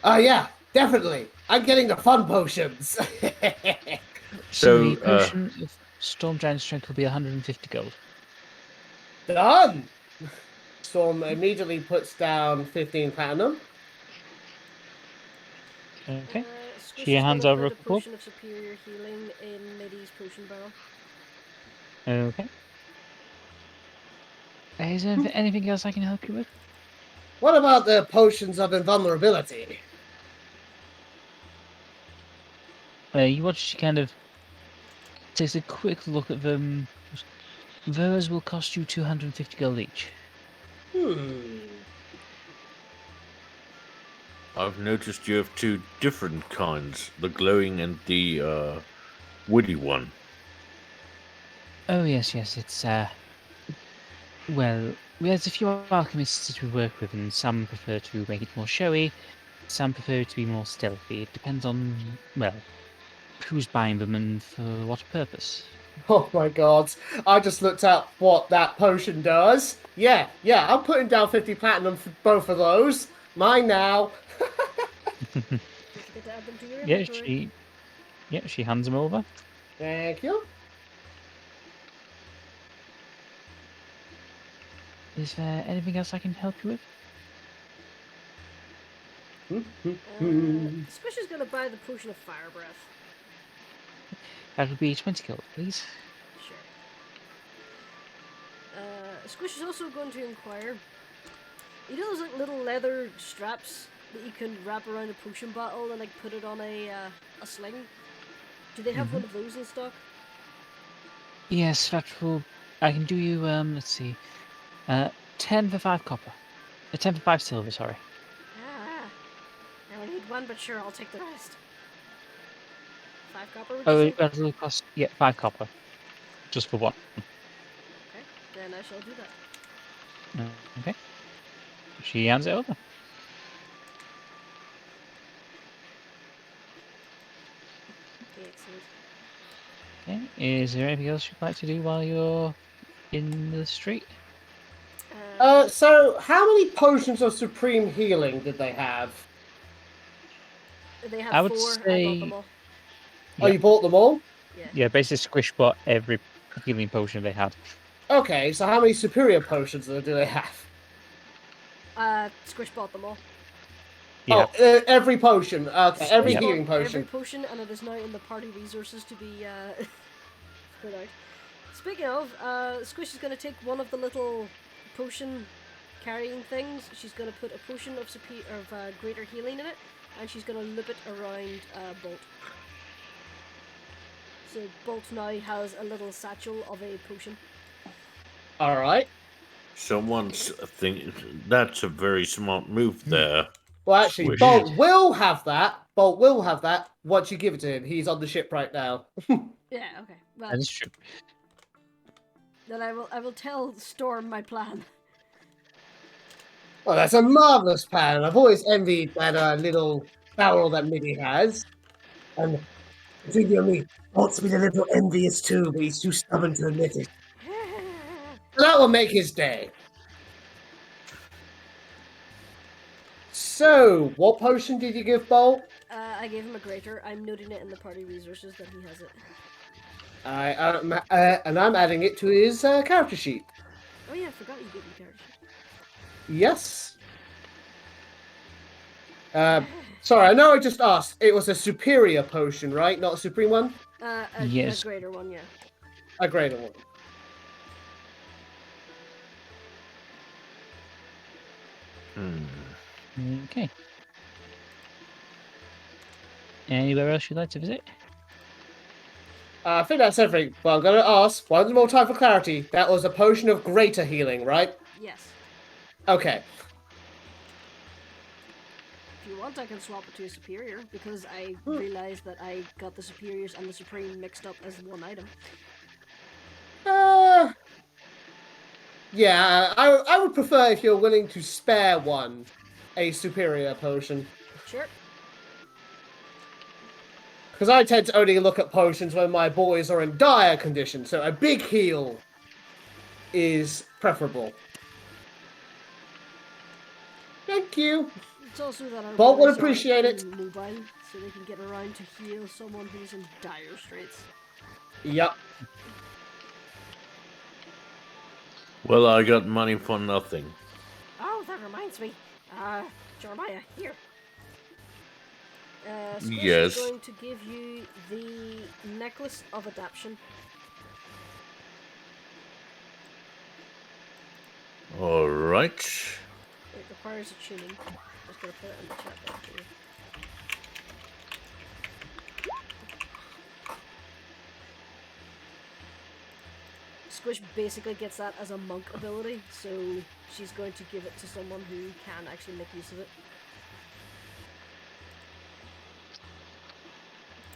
Oh, yeah, definitely. I'm getting the fun potions. So the potion of Storm Giant Strength will be 150 gold. Done! Storm immediately puts down 15 platinum. Okay. Squish She is hands gonna over put a a couple. potion of superior healing in Middy's potion barrel. Okay. Is there anything else I can help you with? What about the potions of invulnerability? You watch she kind of takes a quick look at them. Those will cost you 250 gold each. I've noticed you have 2 different kinds, the glowing and the woody one. Oh yes, it's well, there's a few alchemists that we work with, and some prefer to make it more showy, some prefer it to be more stealthy. It depends on, well, who's buying them and for what purpose. Oh my god, I just looked up what that potion does. Yeah, I'm putting down 50 platinum for both of those. Mine now. Don't forget to add them to your inventory. She hands them over. Thank you. Is there anything else I can help you with? Squish is gonna buy the potion of fire breath. That would be 20 gold, please. Sure. Squish is also going to inquire. You know those like little leather straps that you can wrap around a potion bottle and like put it on a sling? Do they have one of those in stock? Yes, that will. I can do you. Let's see. 10 for 5 copper. 10 for 5 silver. Sorry. I only need 1, but sure, I'll take the rest. 5 copper, would Oh, you say? that will cost 5 copper, just for one. Okay, then I shall do that. Okay. She hands it over. Excellent. Okay. Is there anything else you'd like to do while you're in the street? So how many potions of supreme healing did they have? They had I would 4. say- I bought them all. Oh, you bought them all? Yeah, basically Squish bought every healing potion they had. Okay, so how many superior potions do they have? Squish bought them all. Yeah. Oh, every potion. Okay, every Squish healing bought potion. Every potion, and it is now in the party resources to be put out. Speaking of, Squish is going to take one of the little potion carrying things. She's going to put a potion of greater healing in it, and she's going to loop it around Bolt. So Bolt now has a little satchel of a potion. All right. Someone's think that's a very smart move there. Well, actually, Squish. Bolt will have that. Bolt will have that once you give it to him. He's on the ship right now. Yeah, okay. Well, That is true. then I will tell Storm my plan. Well, that's a marvelous plan. I've always envied that little barrel that Minnie has. And between you and me, Bolt's been a little envious too, but he's too stubborn to admit it. So that will make his day. So, what potion did you give Bolt? I gave him a greater. I'm noting it in the party resources that he has it. And I'm adding it to his character sheet. Oh yeah, I forgot you gave me character. Yes. Sorry, I know I just asked. It was a superior potion, right? Not a supreme one? Yes. A greater one, yeah. A greater one. Okay. Anywhere else you'd like to visit? I think that's everything. But I'm going to ask one more time for clarity. That was a potion of greater healing, right? Yes. Okay. If you want, I can swap it to a superior, because I realized that I got the superiors and the supreme mixed up as one item. Yeah, I would prefer if you're willing to spare one, a superior potion. Sure. Because I tend to only look at potions when my boys are in dire condition, so a big heal is preferable. Thank you. It's also that our Bolt would boys appreciate are it. mobile, so they can get around to heal someone who's in dire straits. Yep. Well, I got money for nothing. Oh, that reminds me. Jeremiah, here. Squish Yes. is going to give you the Necklace of Adaption. All right. It requires a tuning. Just gonna put it in the chat there for you. Squish basically gets that as a monk ability, so she's going to give it to someone who can actually make use of it.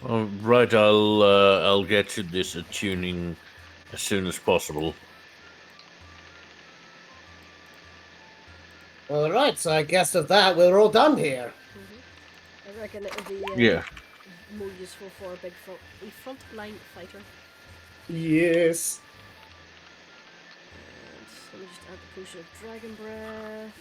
All right. I'll get to this attuning as soon as possible. Alright, so I guess with that, we're all done here. I reckon it would be Yeah. more useful for a big frontline fighter. Yes. And let me just add the potion of Dragon Breath.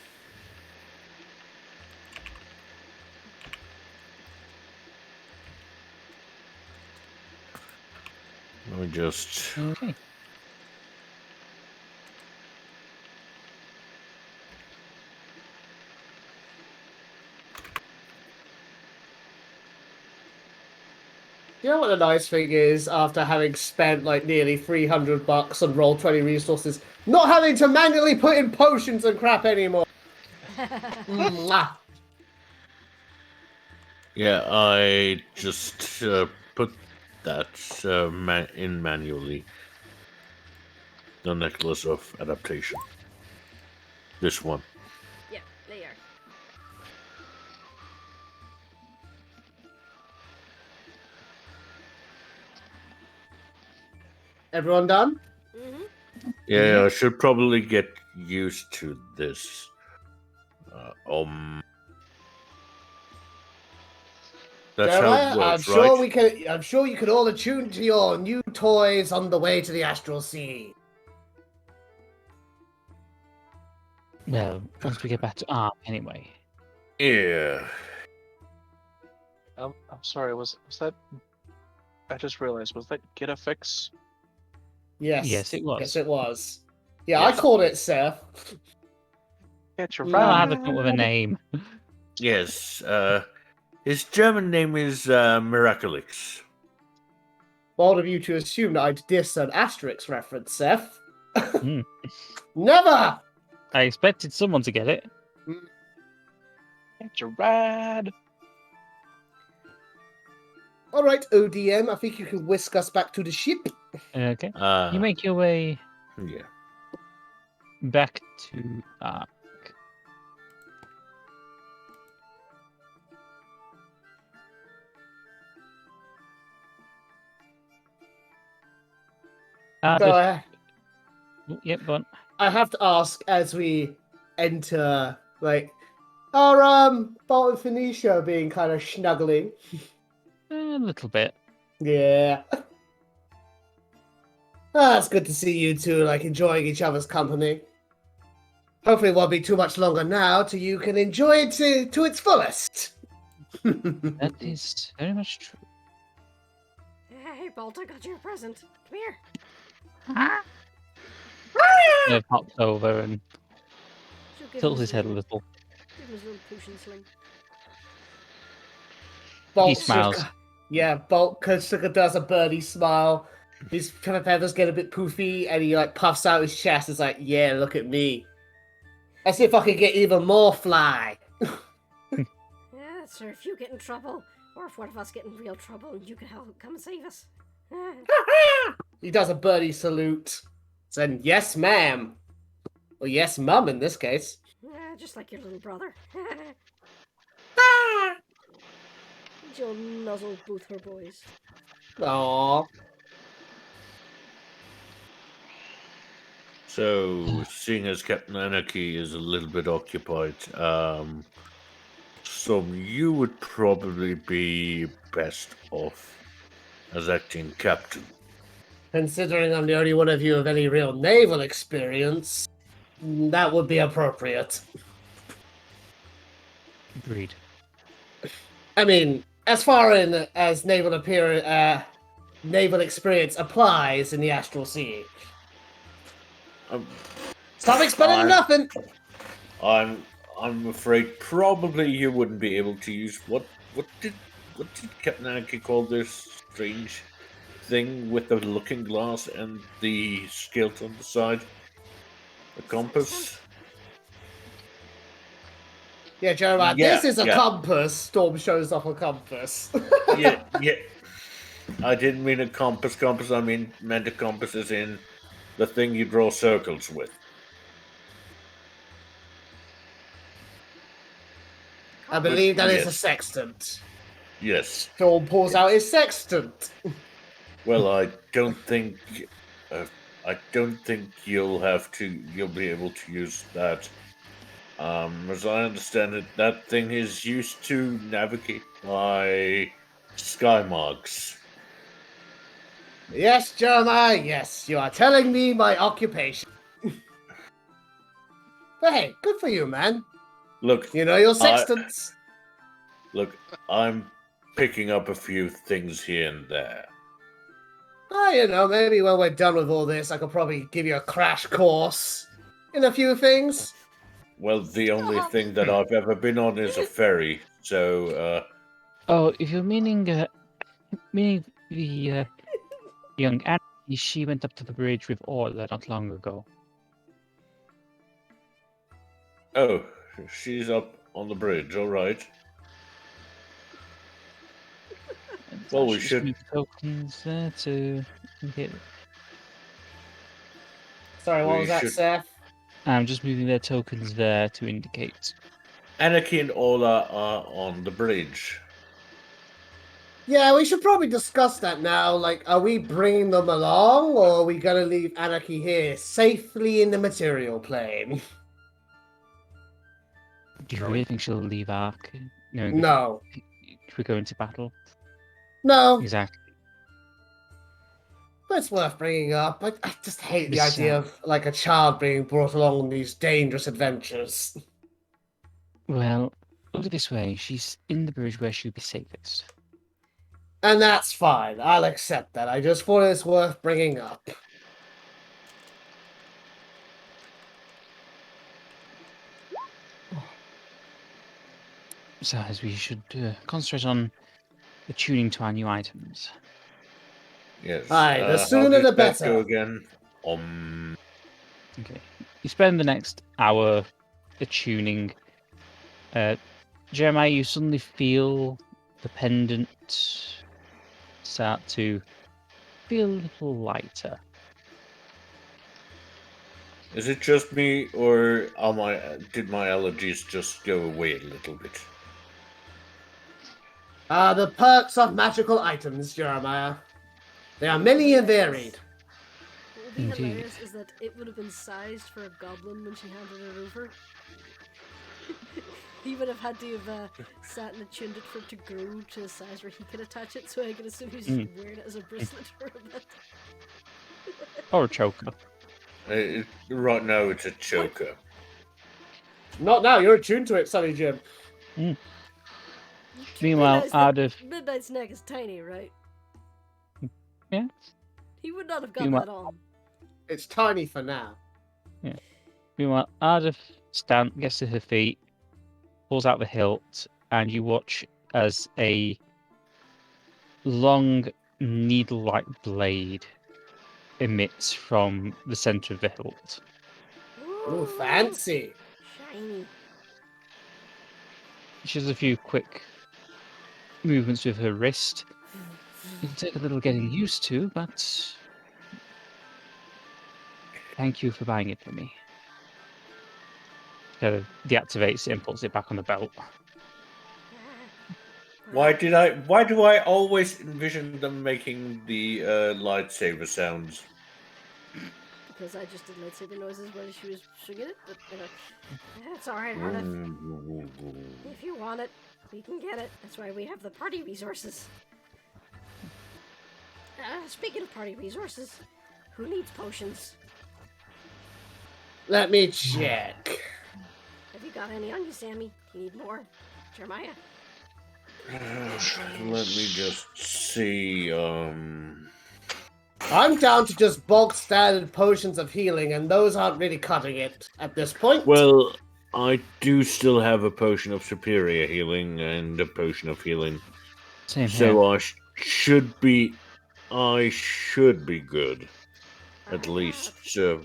Let me just. Okay. You know what the nice thing is, after having spent like nearly $300 on Roll20 resources, not having to manually put in potions and crap anymore. Mwah. Yeah, I just put that in manually. The Necklace of Adaptation. This one. Yeah, there you are. Everyone done? Mm-hmm. Yeah, I should probably get used to this. That's how Jeremiah, it works, I'm sure right? I'm sure you can all attune to your new toys on the way to the Astral Sea. Well, once we get back to Arm, anyway. Yeah. I'm sorry. Was that? I just realized. Was that get a fix? Yes. Yes, it was. Yes, it was. Yeah, Yes. I called it Seph. Get your Well, I had to come up with a name. Yes. His German name is Miraculix. Bold of you to assume that I'd diss an Asterix reference, Seph. Hmm. Never! I expected someone to get it. Get your rad. Alright, ODM, I think you can whisk us back to the ship. Okay. You make your way Yeah. back to Ark. So Yep, go on. I have to ask as we enter, like, are Bolt and Phoenicia being kind of snuggling? A little bit. Yeah. It's good to see you two, like, enjoying each other's company. Hopefully it won't be too much longer now till you can enjoy it to its fullest. That is very much true. Hey, Bolt, I got you a present. Come here. Pops over and She'll give tilts him his head a little. Give him his little potion sling. Bolt He smiles. Bolt does a birdie smile. His feathers get a bit poofy, and he like puffs out his chest. It's like, yeah, look at me. Let's see if I can get even more fly. Yeah, so if you get in trouble, or if one of us get in real trouble, you can help come and save us. He does a birdie salute. Saying, yes, ma'am. Well, yes, mum in this case. Just like your little brother. Jill nuzzled both her boys. Aww. So, seeing as Captain Anarchy is a little bit occupied, so you would probably be best off as acting captain. Considering I'm the only one of you with any real naval experience, that would be appropriate. Agreed. I mean, as far as naval experience applies in the astral sea. Something's better than nothing. I'm afraid probably you wouldn't be able to use what did Captain Anarchy call this strange thing with the looking glass and the skilt on the side? The compass? Yeah, Jeremiah, Yeah, this is a compass. Storm shows off a compass. yeah. I didn't mean a compass. Meant a compass as in the thing you draw circles with. I believe that is a Yes. sextant. Yes. Storm pulls out his sextant. Well, I don't think you'll be able to use that. As I understand it, that thing is used to navigate by sky marks. Yes, Jeremiah, yes, you are telling me my occupation. But hey, good for you, man. Look, You know your sextants. I'm picking up a few things here and there. Maybe when we're done with all this, I could probably give you a crash course in a few things. Well, the only thing that I've ever been on is a ferry, so, Oh, if you're meaning the young Annie, she went up to the bridge with Orla not long ago. oh, she's up on the bridge, alright. Well, we Just should... move the tokens there to get. Sorry, what We was that, should- Seph? I'm just moving their tokens there to indicate. Anarchy and Orla are on the bridge. Yeah, we should probably discuss that now. Like, are we bringing them along, or are we gonna leave Anarchy here, safely in the material plane? Do you really think she'll leave Ark? No. If we go into battle? No, Exactly. but it's worth bringing up. I just hate the Yes, idea of, like, a child being brought along on these dangerous adventures. Well, look at this way. She's in the bridge where she'll be safest. And that's fine. I'll accept that. I just thought it's worth bringing up. Besides, we should concentrate on the tuning to our new items. Yes. Aye, the how sooner did the that better. go again? Okay. You spend the next hour attuning. Jeremiah, you suddenly feel the pendant start to feel a little lighter. Is it just me, or did my allergies just go away a little bit? The perks of magical items, Jeremiah. They are many and varied. be Indeed. hilarious is that it would have been sized for a goblin when she handed it over. He would have had to have sat and tuned it for it to grow to a size where he could attach it, so I can assume he's just wearing it as a bracelet for a bit. Or a choker. Right now, it's a choker. Not now. You're attuned to it, Sonny Jim. Meanwhile, Ardeth. Midnight's neck is tiny, right? Yeah. He would not have got Meanwhile- that on. It's tiny for now. Meanwhile, Ardeth gets to her feet, pulls out the hilt, and you watch as a long needle-like blade emits from the center of the hilt. Ooh, fancy. Shiny. She does a few quick movements with her wrist. It'll take a little getting used to, but thank you for buying it for me. Kind of deactivates it and puts it back on the belt. Why do I always envision them making the lightsaber sounds? Because I just did lightsaber noises when she was swinging it, but it's alright, Ardeth. If you want it, we can get it. That's why we have the party resources. Speaking of party resources, who needs potions? Let me check. Have you got any on you, Sammy? Do you need more? Jeremiah? Let me just see. I'm down to just bulk standard potions of healing, and those aren't really cutting it at this point. Well, I do still have a potion of superior healing and a potion of healing, Same here. so I should be good, at least. So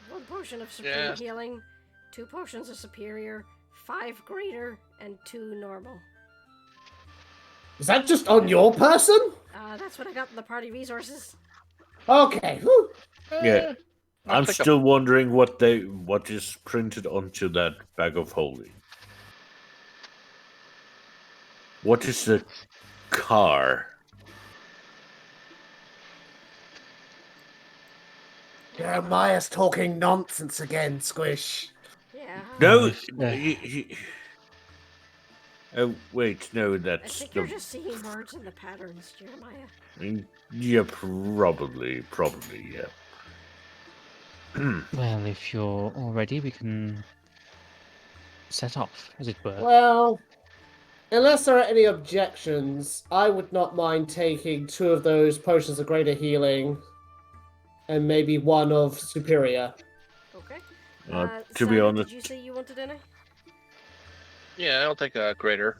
1 potion of superior Yeah. healing, 2 potions of superior, 5 greater, and 2 normal. Is that just on your person? That's what I got in the party resources. Okay. Whew. yeah, I'll I'm take still wondering what is printed onto that bag of holding. What is the car? Jeremiah's talking nonsense again, Squish. Yeah. No. Yeah. Oh wait, no, I that's think the. you're just seeing words in the patterns, Jeremiah. Yeah, probably, yeah. Well, if you're all ready, we can set off, as it were. Well, unless there are any objections, I would not mind taking 2 of those potions of greater healing and maybe 1 of superior. Okay. To be Sammy, honest, did you say you wanted any? Yeah, I'll take a greater.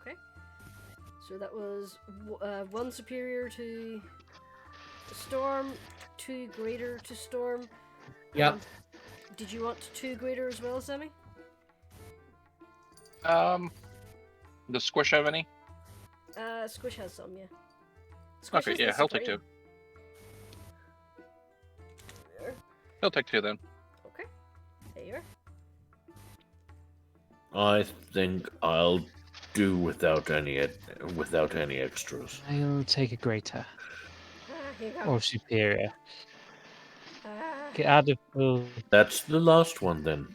Okay. So that was 1 superior to Storm, 2 greater to Storm. Yep. Did you want 2 greater as well, Sammy? Does Squish have any? Squish has some, yeah. Squish Okay, has yeah, the I'll take supreme. 2. He'll take 2 then. Okay. There you are. I think I'll do without any extras. I'll take a greater Here you go. or superior. Ah, Okay, Ardeth will. That's the last one then.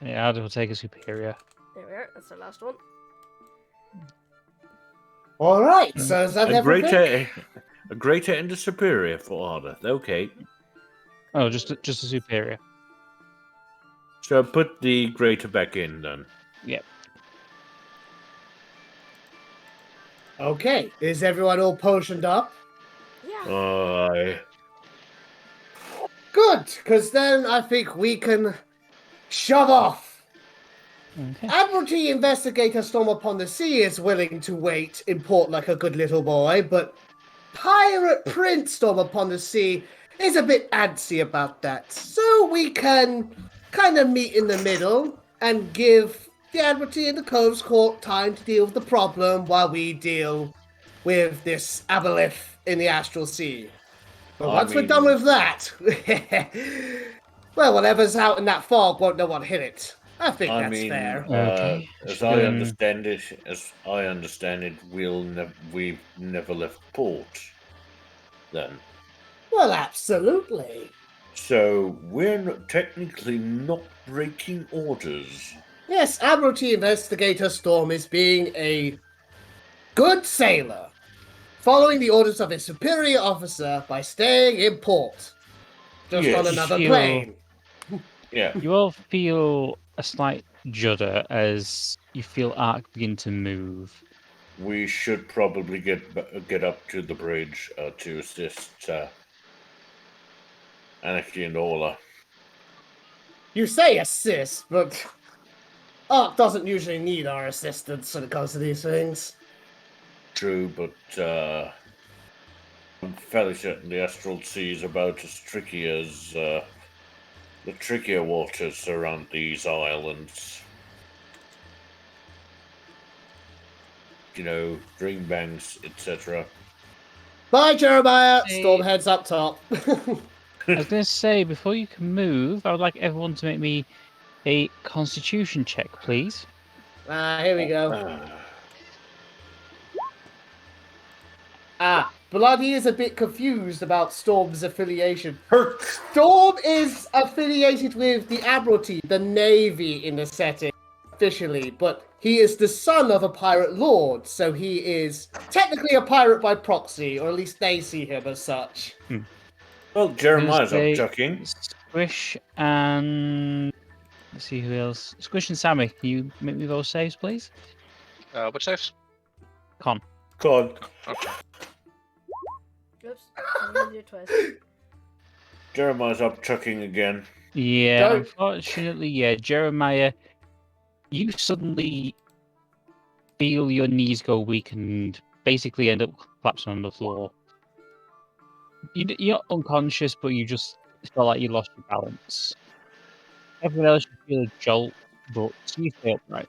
Yeah, Ardeth will take a superior. there we are. That's the last one. All right. So is that everything? A greater and a superior for Ardeth. Okay, Oh, just a superior. so put the greater back in then. Yep. Okay. Is everyone all potioned up? Yeah. Aye. Good, because then I think we can shove off. Okay. Admiralty Investigator Storm Upon the Sea is willing to wait in port like a good little boy, but Pirate Prince Storm Upon the Sea is a bit antsy about that. So we can kind of meet in the middle and give the Admiralty and the Cove's Court time to deal with the problem while we deal with this Aboleth in the Astral Sea. But once we're done with that, well, whatever's out in that fog won't know what hit it. I think that's fair. Okay. As Should I we, understand it, we've never left port. Then. Well, absolutely. So we're technically not breaking orders. Yes, Admiralty Investigator Storm is being a good sailor, following the orders of his superior officer by staying in port. Just Yes. on another You- plane. Yeah. You all feel a slight judder as you feel Ark begin to move. We should probably get up to the bridge to assist Anarchy and Orla. You say assist, but Ark doesn't usually need our assistance when it comes to these things. True, but I'm fairly certain the astral sea is about as tricky as the trickier waters around these islands. You know, dream banks, etc. Bye, Jeremiah. Hey. Storm heads up top. I was going to say, before you can move, I would like everyone to make me a constitution check, please. Here we go. Bloody is a bit confused about Storm's affiliation. Storm is affiliated with the Admiralty, the Navy in the setting, officially, but he is the son of a pirate lord, so he is technically a pirate by proxy, or at least they see him as such. Well, Jeremiah's I'm up gonna say chucking. Squish and... Let's see who else. Squish and Sammy, can you make me those saves, please? Which saves? Con. God. Okay. Oops. I'm gonna do it twice. Jeremiah's up chucking again. Yeah, Don't- unfortunately, yeah, Jeremiah, you suddenly feel your knees go weak and basically end up collapsing on the floor. You're not unconscious, but you just feel like you lost your balance. Everyone else, you feel a jolt, but you stay upright.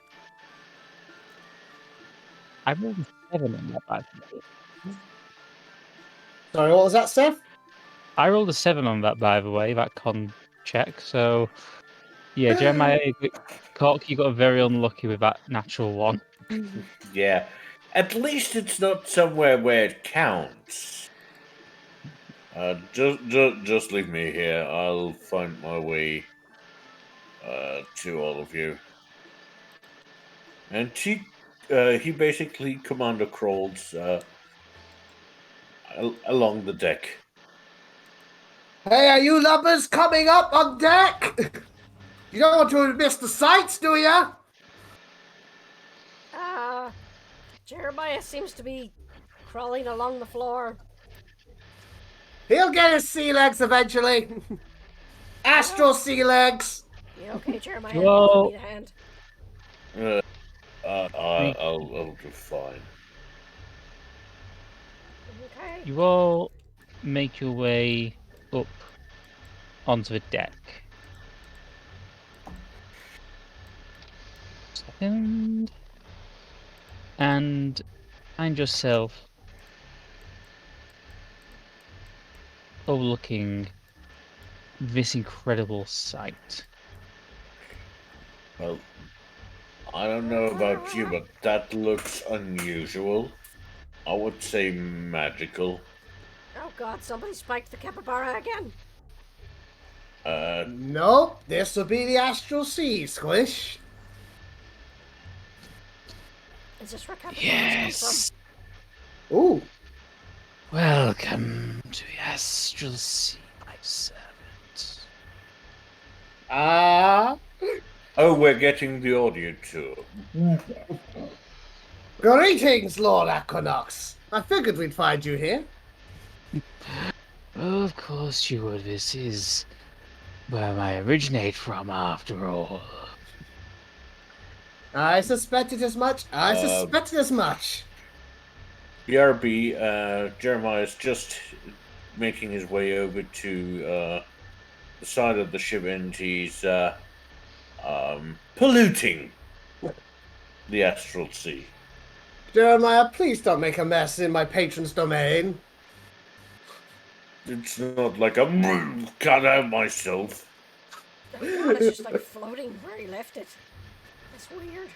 I rolled a 7 on that bad boy. Sorry, what was that, Seph? I rolled a 7 on that, by the way, that con check. So, yeah, Jeremiah, Cork, you got very unlucky with that natural one. Yeah. At least it's not somewhere where it counts. Just leave me here. I'll find my way to all of you. And he basically commander crawls along the deck. Hey, are you lubbers coming up on deck? You don't want to miss the sights, do ya? Jeremiah seems to be crawling along the floor. He'll get his sea legs eventually. Astral sea legs. Yeah, okay, Jeremiah. Whoa. Give me a hand. I'll do fine. Okay. You all make your way up onto the deck. Second. And find yourself overlooking this incredible sight. Well, I don't know about you, but that looks unusual. I would say magical. Oh god, somebody spiked the capybara again. Nope, this will be the astral sea, Squish. Is this where capybaras Yes. Ooh. Welcome to the Astral Sea, my servant. Oh, we're getting the audio tour. Greetings, Lord Equinox. I figured we'd find you here. Of course you would. This is where I originate from, after all. I suspected as much. BRB, Jeremiah's just making his way over to the side of the ship, and he's polluting the astral sea. Jeremiah, please don't make a mess in my patron's domain. It's not like I'm cut out myself. Oh god, it's just like floating where he left it. That's weird.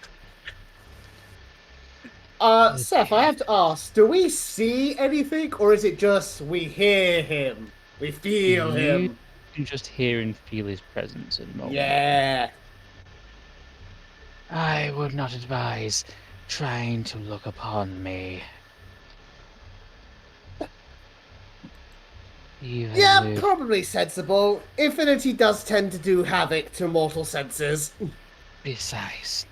Seph, I have to ask, do we see anything, or is it just we hear him? We feel You him. can just hear and feel his presence at the moment. Yeah. I would not advise trying to look upon me. Even Yeah, with probably sensible. Infinity does tend to do havoc to mortal senses. precisely.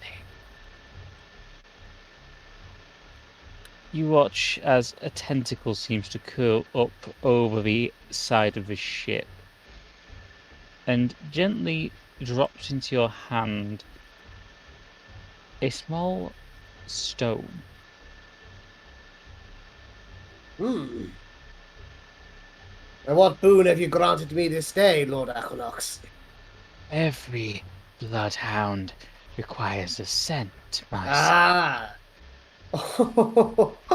You watch as a tentacle seems to curl up over the side of the ship and gently drops into your hand a small stone. Hmm. And what boon have you granted me this day, Lord Equinox? Every bloodhound requires a scent, my son. Ah.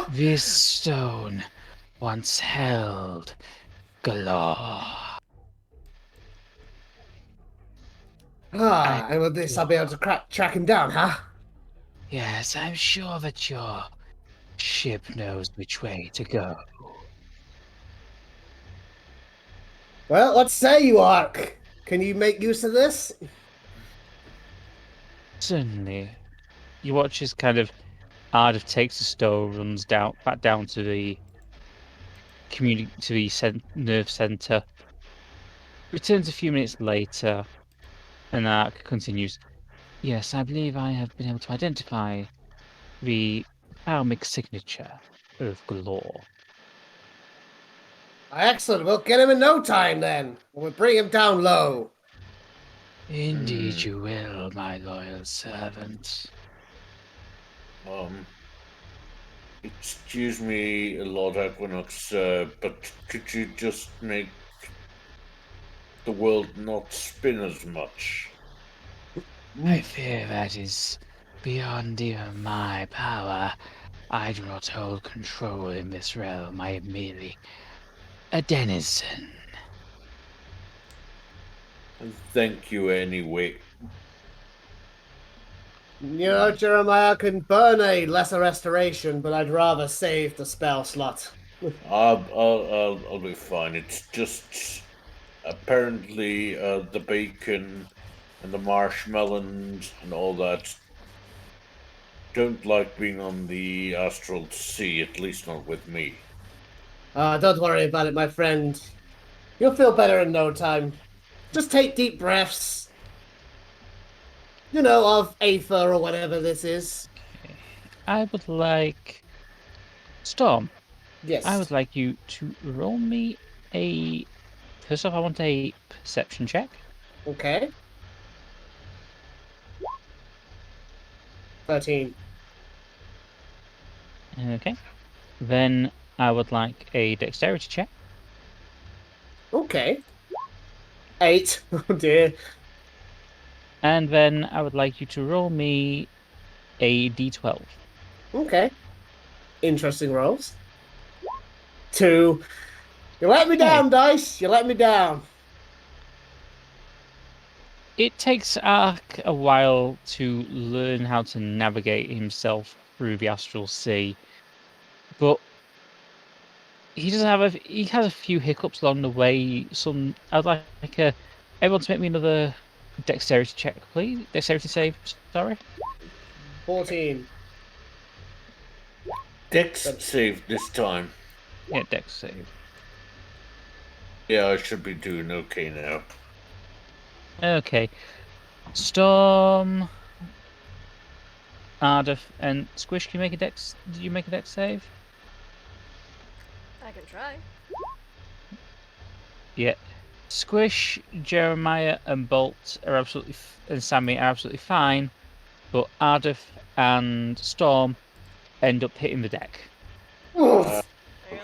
This stone once held Galor. And with this I'll be able to track him down, huh? Yes, I'm sure that your ship knows which way to go. Well, what say you, Ark? Can you make use of this? Certainly. You watch as kind of Ardeth takes the stone, runs back down to the nerve center. Returns a few minutes later, and Ark continues. Yes, I believe I have been able to identify the Phalmic signature of Galore. Excellent. We'll get him in no time then. We'll bring him down low. Indeed you will, my loyal servant. Excuse me, Lord Equinox, but could you just make the world not spin as much? I fear that is beyond even my power. I do not hold control in this realm. I am merely a denizen. Thank you anyway. You know, Jeremiah can burn a lesser restoration, but I'd rather save the spell slot. I'll be fine. It's just apparently the bacon and the marshmallows and all that don't like being on the astral sea, at least not with me. Don't worry about it, my friend. You'll feel better in no time. Just take deep breaths. You know, of Aether or whatever this is. I would like... Storm, Yes. I would like you to roll me a... First off, I want a perception check. Okay. 13. Okay. Then I would like a dexterity check. Okay. 8. Oh dear. And then I would like you to roll me a d12. Okay. Interesting rolls. 2. You let me down, Dice. You let me down. It takes Ark a while to learn how to navigate himself through the astral sea, but he has a few hiccups along the way. I'd like everyone to make me another dexterity check, please. Dexterity save. Sorry. 14. Dex save this time. Yeah, dex save. Yeah, I should be doing okay now. Okay. Storm, Ardeth, and Squish. Can you make a dex? Did you make a dex save? I can try. Yeah. Squish, Jeremiah, and Bolt are absolutely and Sammy are absolutely fine, but Ardeth and Storm end up hitting the deck. Oof. Hang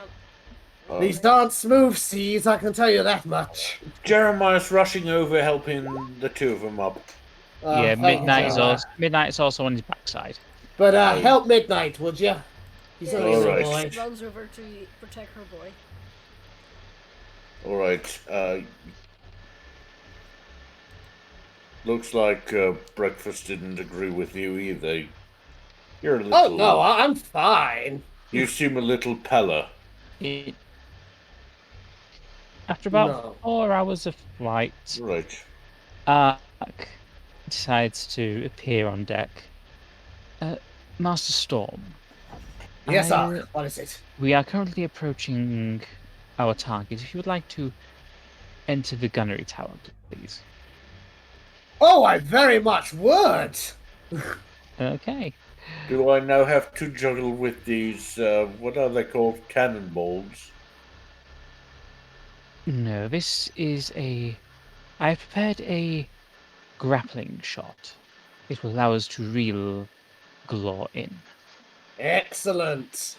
on. These aren't smooth seas, I can tell you that much. Jeremiah's rushing over, helping the two of them up. Yeah, Thank you, Midnight is also on his backside. But help Midnight, would you? He's Yeah, only a all little right. boy. runs over to protect her boy. Alright, looks like breakfast didn't agree with you either. You're a little... Oh, no, I'm fine. You seem a little pella. After about No. 4 hours of flight, Right. Ark decides to appear on deck. Master Storm, Yes, I- Ark. What is it? we are currently approaching our target. If you would like to enter the gunnery tower, please. Oh, I very much would. Okay. Do I now have to juggle with these, what are they called? Cannonballs? No, this is a... I have prepared a grappling shot. It will allow us to reel Galor in. Excellent.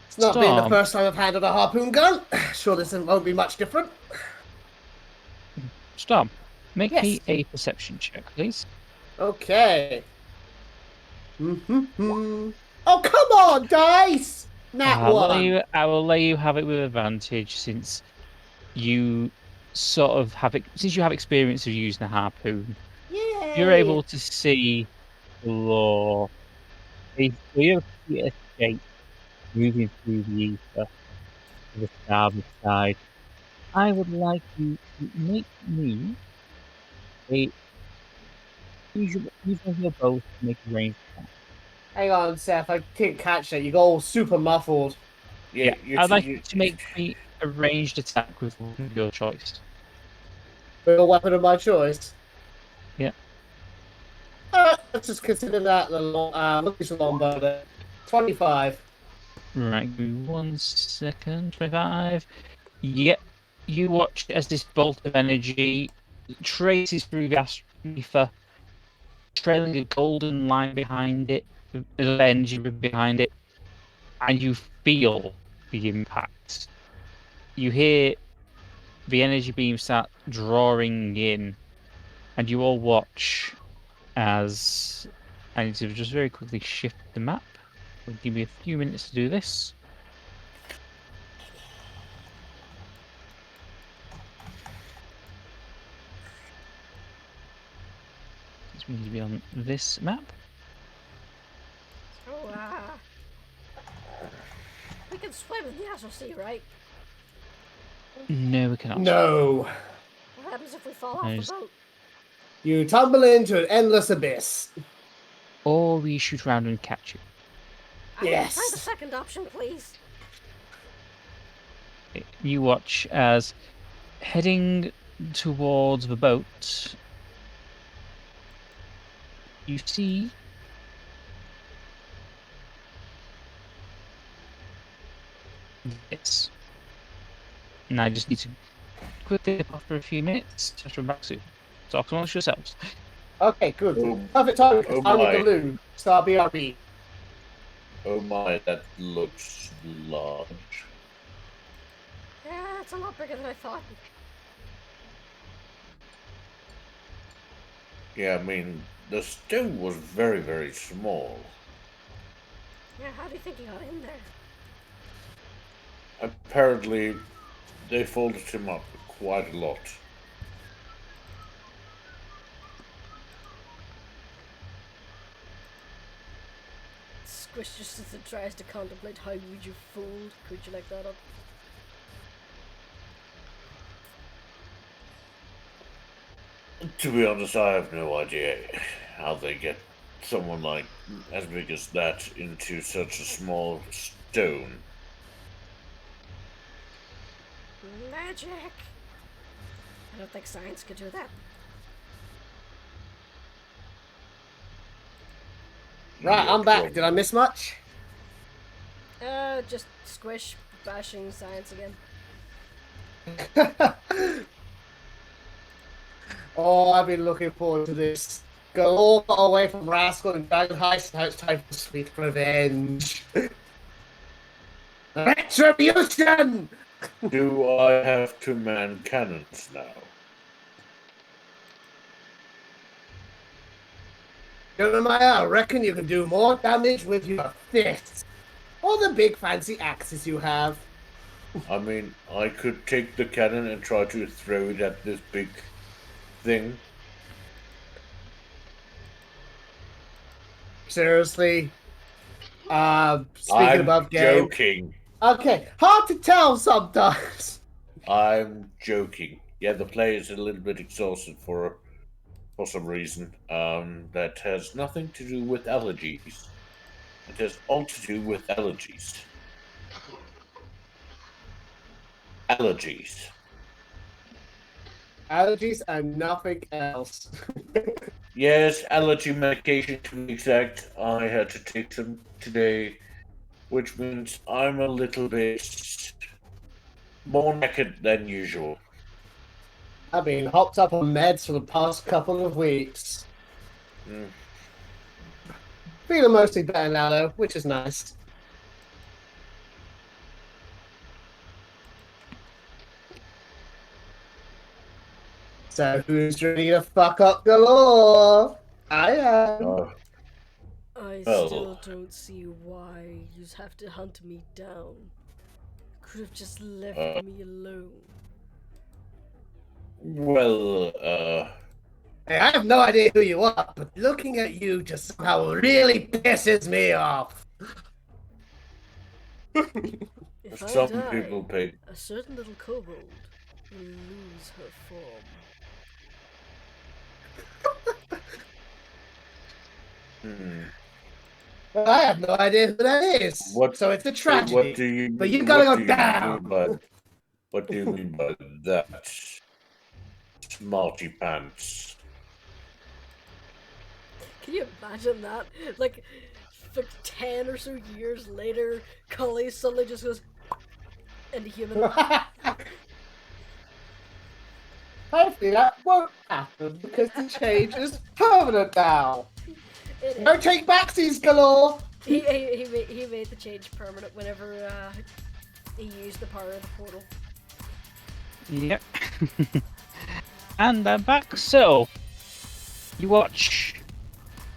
It's not been the Storm, first time I've handled a harpoon gun. Sure, this won't be much different. Storm, make Yes. me a perception check, please. Okay. Oh, come on, Dice! Nat one. I will let you have it with advantage since you sort of have since you have experience of using a harpoon. Yay. You're able to see Galor. You're able to see it escape moving through the ether to the starboard side. I would like you to make me a use your bow to make a range attack. Hang on, Seph. I didn't catch that. You got all super muffled. Yeah, I'd like you to make me a ranged attack with one of your choice. With a weapon of my choice. Yeah. Alright, let's just consider that the longbow then. 25. Right, give me 1 second. 25. Yep. You watch as this bolt of energy traces through the ether, trailing a golden line behind it, of energy behind it, and you feel the impact. You hear the energy beam start drawing in, and you all watch as I need to just very quickly shift the map. It'll give me a few minutes to do this. This means to be on this map. So, we can swim in the astral sea, right? No, we cannot. No. What happens if we fall off There's- the boat? You tumble into an endless abyss. Or we shoot around and catch you. Yes. Try the second option, please. You watch as heading towards the boat, you see this. And I just need to quickly dip off for a few minutes to come back soon. Talk amongst yourselves. Okay, good. Oh, Perfect time because oh I'm my. with the loo. Start BRB. Oh my, that looks large. Yeah, it's a lot bigger than I thought. Yeah, I mean, the stone was very, very small. Yeah, how do you think he got in there? Apparently, they folded him up quite a lot. Squish just sits and tries to contemplate how would you fold a creature like that up. To be honest, I have no idea how they get someone like as big as that into such a small stone. Magic! I don't think science could do that. Right, I'm back. Did I miss much? Just Squish bashing science again. Oh, I've been looking forward to this. Go all away from Rascal and Dragon Heist. Now it's time for sweet revenge. Retribution! Do I have to man cannons now? Jeremiah, I reckon you can do more damage with your fists. Or the big fancy axes you have. I mean, I could take the cannon and try to throw it at this big thing. Seriously? Speaking I'm above game. joking. Okay, hard to tell sometimes. I'm joking. Yeah, the player is a little bit exhausted for some reason. That has nothing to do with allergies. It has all to do with allergies. Allergies. Allergies and nothing else. Yes, allergy medication to be exact. I had to take some today, which means I'm a little bit more naked than usual. I've been hopped up on meds for the past couple of weeks. Feeling mostly better now, though, which is nice. So, who's ready to fuck up Galor? I am. I Well. still don't see why you have to hunt me down. Could have just left me alone. Well, Hey, I have no idea who you are, but looking at you just somehow really pisses me off. If I some die, people pay. a certain little kobold will lose her form. Well, I have no idea who that is. So it's a tragedy. What do you? But you gotta what go do you down. mean by- What do you mean by that? Smarty pants. Can you imagine that? Like 10 or so years later, Cully suddenly just goes into human. Hopefully that won't happen because the change is permanent now. No take backsies, Galore. He made the change permanent whenever he used the power of the portal. Yep. And I'm back. So, you watch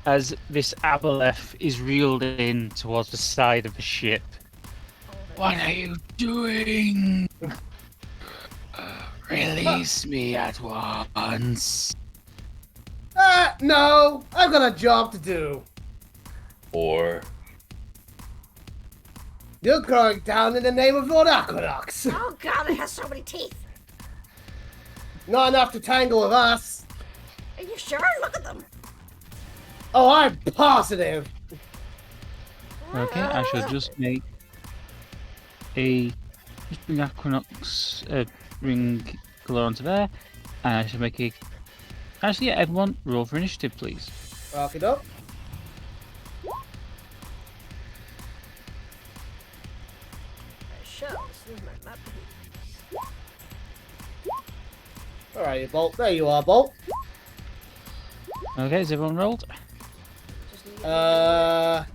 as this Aboleth is reeled in towards the side of the ship. What are you doing? Release me at once. No, I've got a job to do. Or You're going down in the name of Lord Aqueducts. Oh god, it has so many teeth! Not enough to tangle with us. Are you sure? Look at them! Oh, I'm positive. Okay, I shall just make a just bring Aquinox, bring Galor onto there, and I shall make a. Actually, yeah, everyone roll for initiative, please. Rock it up. Shut up, this is my map. Alright, Bolt. There you are, Bolt. Okay, is everyone rolled? Boop.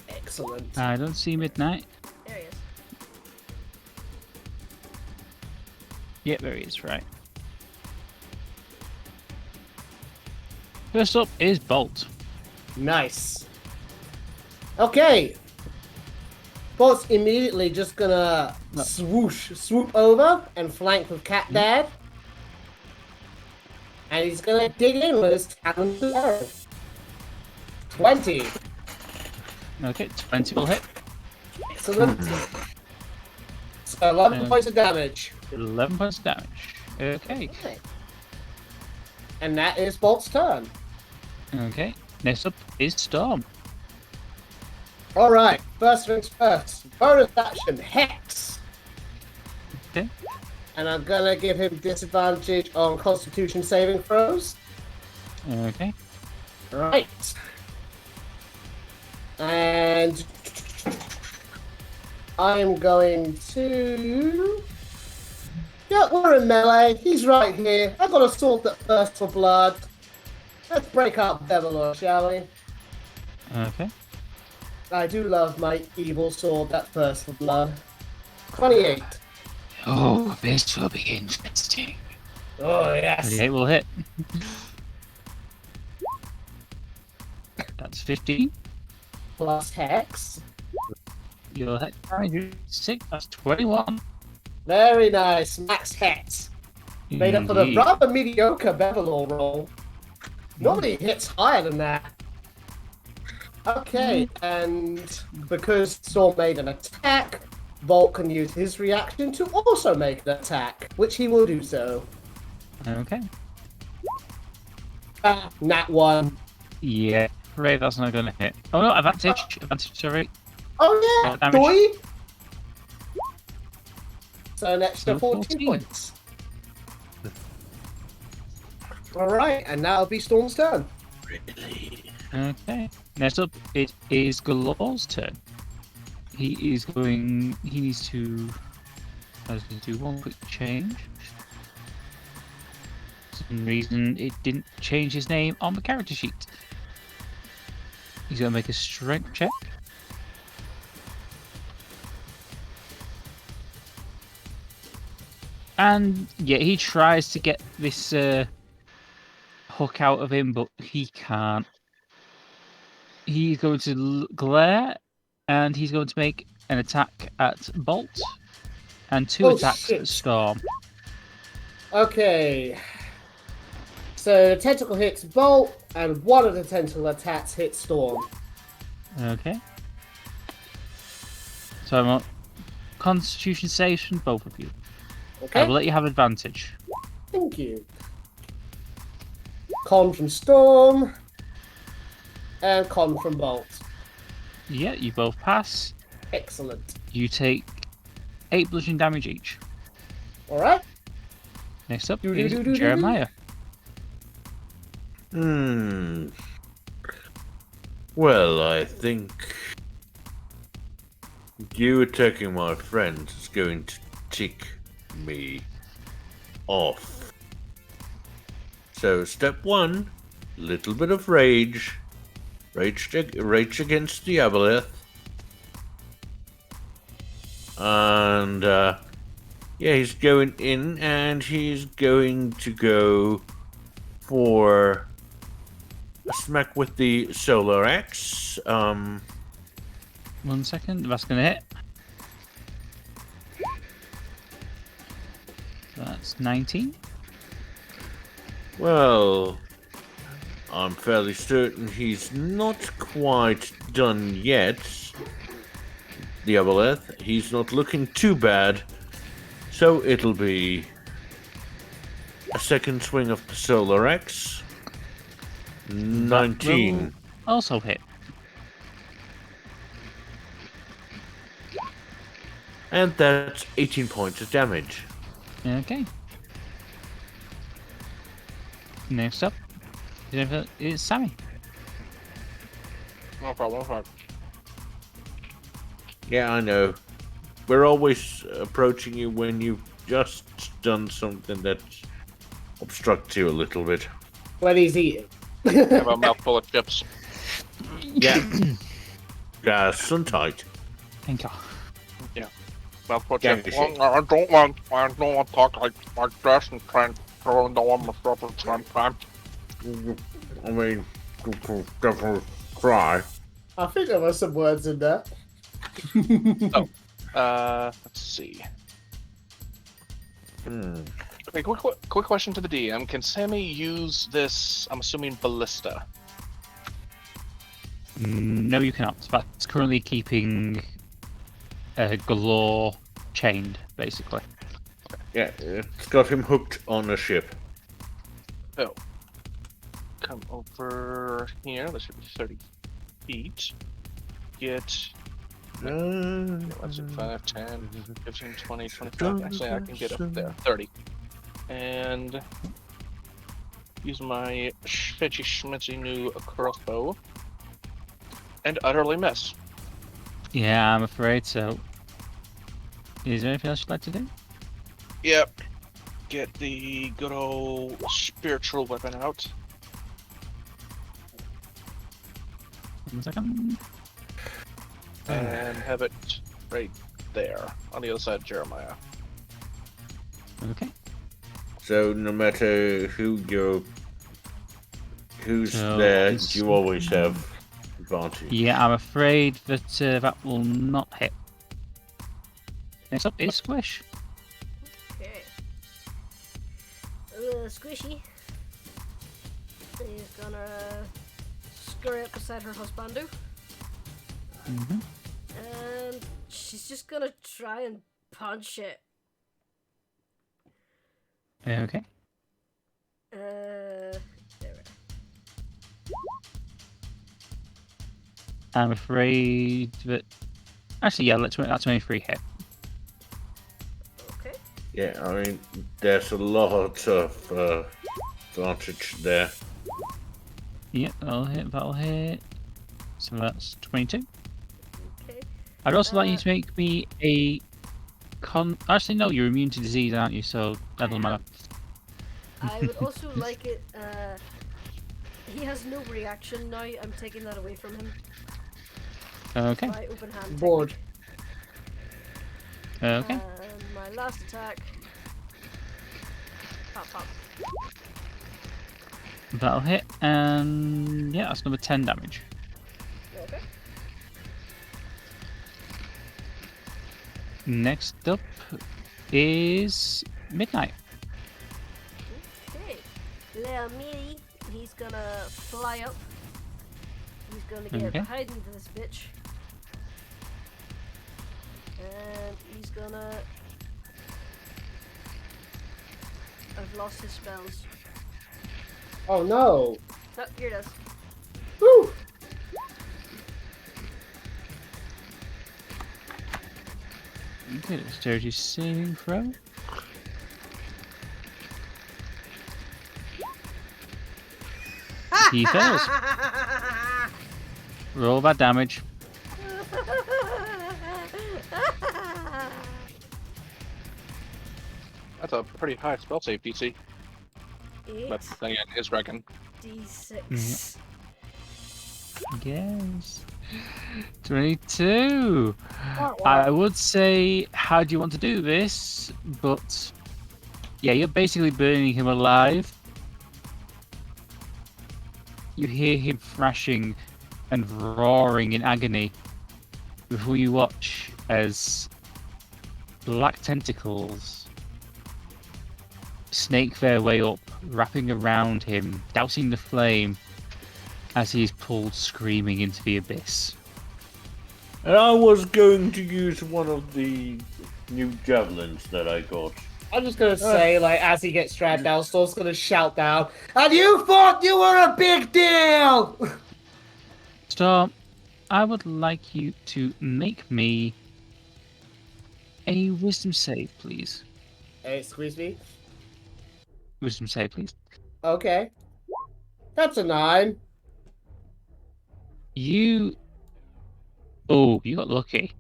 Excellent. I don't see Midnight. There he is. Yep, there he is, right. First up is Bolt. Nice. Okay. Bolt's immediately just gonna swoop over and flank with Cat Dad. And he's gonna dig in with his talented arrow. 20. Okay, 20 will hit. Excellent. So 11 points of damage. 11 points of damage. Okay. And that is Bolt's turn. Okay. Next up is Storm. Alright, first things first. Bonus action, Hex. Okay. And I'm gonna give him disadvantage on Constitution saving throws. Okay. Right. And I'm going to... Yeah, we're in melee. He's right here. I've got a sword that thirsts for blood. Let's break up Devillo, shall we? Okay. I do love my evil sword that thirsts for blood. 28. Oh, this will be interesting. Oh, yes. 28 will hit. That's 15. Plus Hex. You'll hit 6. That's 21. Very nice. Max Hex. Made up for the Indeed. rather mediocre Devillo roll. Normally it hits higher than that. Okay, and because Storm made an attack, Bolt can use his reaction to also make an attack, which he will do so. Okay. Nat 1. Yeah. Right, that's not going to hit. Oh no, advantage. Advantage, sorry. Oh yeah, Damage. boy! So an extra So 14 points. Alright, and now it'll be Storm's turn. Okay. Next up, it is Galor's turn. He needs to do one quick change. For some reason, it didn't change his name on the character sheet. He's going to make a strength check. And yeah, he tries to get this hook out of him, but he can't. He's going to glare, and he's going to make an attack at Bolt, and 2 attacks shit. at Storm. Okay. So the tentacle hits Bolt, and one of the tentacle attacks hits Storm. Okay. So I want Constitution saves from both of you. Okay. I will let you have advantage. Thank you. Con from Storm. And con from Bolt. Yeah, you both pass. Excellent. You take 8 bludgeoning damage each. Alright. Next up is Jeremiah. Well, I think you attacking my friend is going to tick me off. So, step 1, little bit of rage. Rage against the Aboleth. And, yeah, he's going in and he's going to go for a smack with the solar axe. 1 second, that's going to hit. That's 19. Well, I'm fairly certain he's not quite done yet. The Aboleth, he's not looking too bad. So it'll be a second swing of the solar axe. 19. Also hit. And that's 18 points of damage. Okay. Next up is Sammy. No problem. Yeah, I know. We're always approaching you when you've just done something that obstructs you a little bit. When he's eating. Have a mouthful of chips. Yeah. Yeah, sun tight. Thank you. Mouthful of Yeah, chips. you should. I don't want to talk like this and try and throw in the one myself at the same time. I mean, definitely try. I think there were some words in there. Let's see. Okay, quick question to the DM. Can Sammy use this, I'm assuming, ballista? No, you cannot. That's currently keeping Galore chained, basically. Yeah, it's got him hooked on a ship. Oh. Come over here. That should be 30 feet. Get... What's it? 5, 10, 15, 20, 25. Actually, I can get up there. 30. And use my fetchy schmitzy new crossbow. And utterly miss. Yeah, I'm afraid so. Is there anything else you'd like to do? Yep. Get the good old spiritual weapon out. 1 second. And have it right there on the other side of Jeremiah. Okay. So no matter who's So there, it's- you always have advantage. Yeah, I'm afraid that that will not hit. Next up is Squish. Okay. Squishy is gonna scurry up beside her husbando Mm-hmm. and she's just gonna try and punch it. Okay. There we go. I'm afraid that. Actually, yeah, that's 23 hit. Okay. Yeah, I mean, there's a lot of advantage there. Yep, that'll hit. So that's 22. Okay. I'd also like you to make me a Actually, no, you're immune to disease, aren't you? So that doesn't matter. I would also like it. He has no reaction now. I'm taking that away from him. Okay. My open hand. Bored. Okay. And my last attack. Pop, pop. That'll hit, and yeah, that's number 10 damage. Okay. Next up is Midnight. Okay. Little me, he's gonna fly up. He's gonna get Okay. behind this bitch. And he's gonna... I've lost his spells. Oh no! Oh, here it is. Woo! Okay, dexterity saving throw. He fails. Roll that damage. That's a pretty high spell save DC. But then again, his reckon. D6. Yes. 22. Oh, wow. I would say, how do you want to do this? But yeah, you're basically burning him alive. You hear him thrashing and roaring in agony before you watch as black tentacles snake their way up, wrapping around him, dousing the flame as he's pulled screaming into the abyss. And I was going to use one of the new javelins that I got. I'm just gonna say, like, as he gets dragged down, Storm's gonna shout down, "And you thought you were a big deal!" Storm, I would like you to make me a wisdom save, please. Hey, squeeze me. Wisdom save, please. Okay. That's a 9. You... Oh, you got lucky.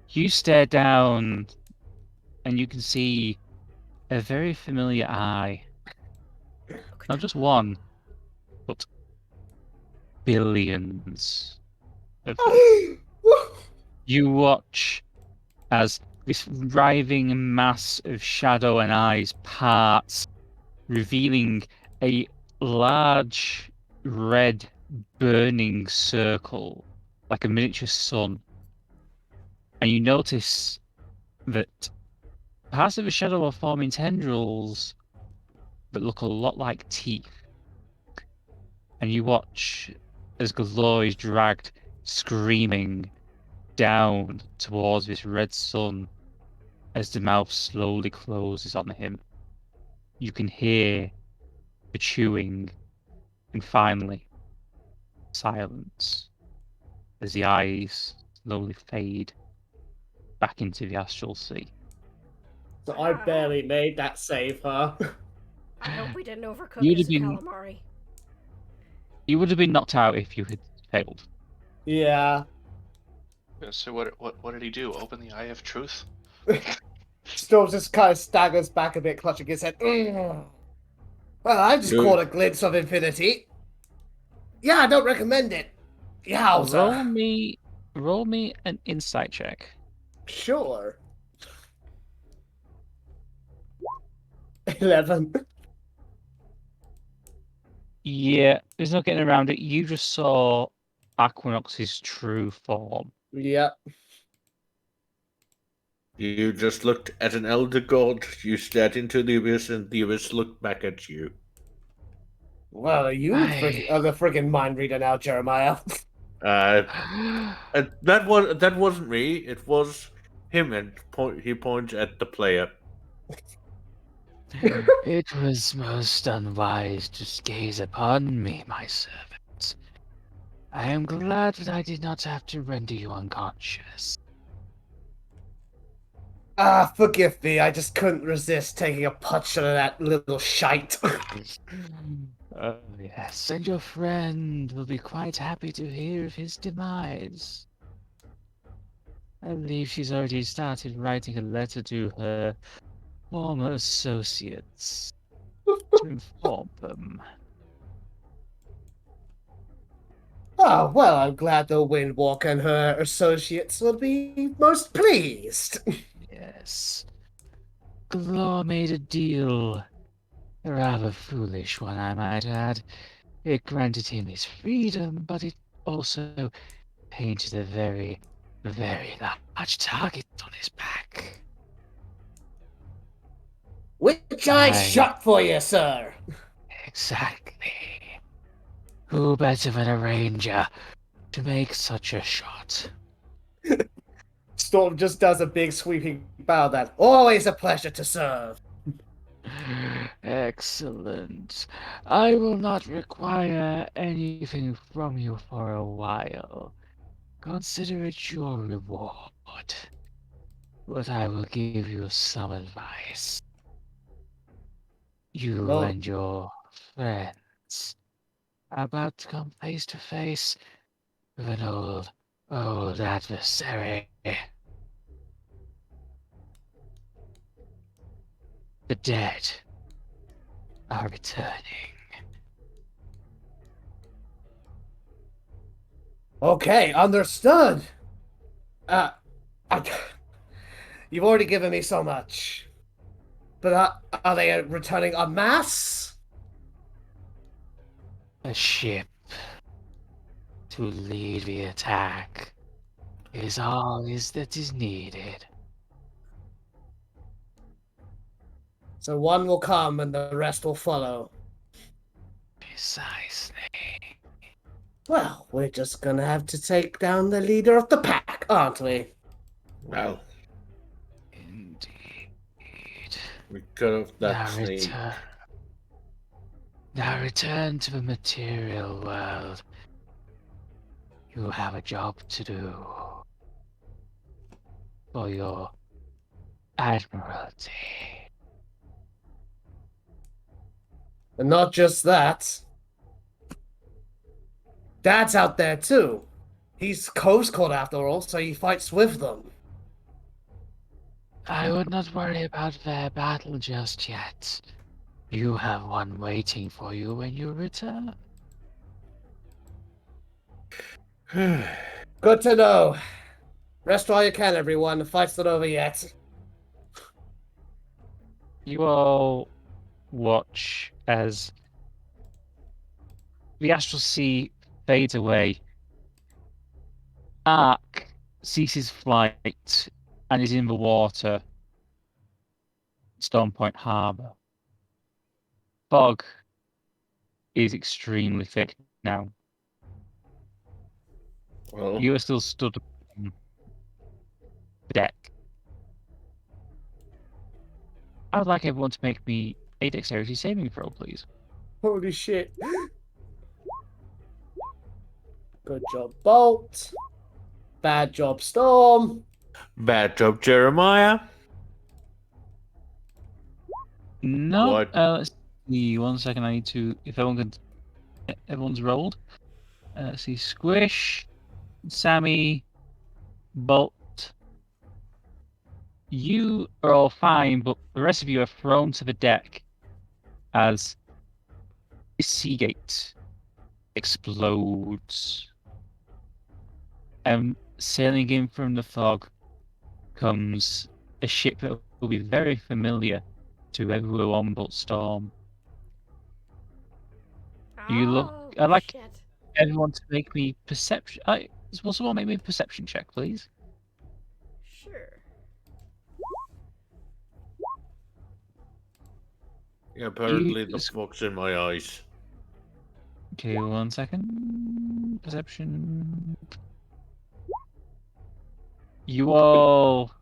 You stare down and you can see a very familiar eye. Not just one, but billions of them. You watch as this writhing mass of shadow and eyes parts, revealing a large red burning circle like a miniature sun. And you notice that parts of the shadow are forming tendrils that look a lot like teeth. And you watch as Galor is dragged, screaming, down towards this red sun as the mouth slowly closes on him. You can hear the chewing, and finally, silence as the eyes slowly fade back into the astral sea. So I barely made that save, huh? I hope we didn't overcook You'd his have been- calamari. You would have been knocked out if you had failed. Yeah. Yeah, so what did he do? Open the Eye of Truth? Storm just kind of staggers back a bit, clutching his head. Well, I just Good. caught a glimpse of infinity. Yeah, I don't recommend it. Yowza. Roll me an insight check. Sure. 11. Yeah, there's no getting around it. You just saw Aquinox's true form. Yep. You just looked at an elder god, you stared into the abyss, and the abyss looked back at you. Well, are you Aye. the friggin' mind reader now, Jeremiah? That wasn't me. It was him, and he points at the player. It was most unwise to gaze upon me, my servant. I am glad that I did not have to render you unconscious. Ah, forgive me. I just couldn't resist taking a punch out of that little shite. Oh, yes, and your friend will be quite happy to hear of his demise. I believe she's already started writing a letter to her former associates to inform them. Oh, well, I'm glad the Windwalker and her associates will be most pleased. Yes. Galor made a deal. A rather foolish one, I might add. It granted him his freedom, but it also painted a very, very large target on his back. Which I shot for you, sir. Exactly. Who better than a ranger to make such a shot? Storm just does a big sweeping bow that always a pleasure to serve. Excellent. I will not require anything from you for a while. Consider it your reward. But I will give you some advice. You No. and your friends are about to come face to face with an old adversary. The dead are returning. Okay, understood. You've already given me so much. But are they returning en masse? A ship to lead the attack is all that is needed. So one will come and the rest will follow. Precisely. Well, we're just gonna have to take down the leader of the pack, aren't we? Well, Indeed. we could have that Now sneak. return to the material world. You have a job to do for your admiralty. And not just that. Dad's out there too. He's Coast Court after all, so he fights with them. I would not worry about their battle just yet. You have one waiting for you when you return. Good to know. Rest while you can, everyone. The fight's not over yet. You all watch as the astral sea fades away. Ark ceases flight and is in the water. Storm Point Harbour. Fog is extremely thick now. Well, You are still stood on the deck. I would like everyone to make me a dexterity saving throw, please. Holy shit. Good job, Bolt. Bad job, Storm. bad job, Jeremiah. No. What? Let's see. 1 second. I need to. If everyone's rolled. Let's see. Squish, Sammy, Bolt. You are all fine, but the rest of you are thrown to the deck as the sea gate explodes. Sailing in from the fog comes a ship that will be very familiar to everyone but Storm. You look. Oh, I'd like shit. everyone to make me perception. Will someone make me a perception check, please? Sure. Yeah, apparently the fog's in my eyes. Okay, 1 second. Perception. You all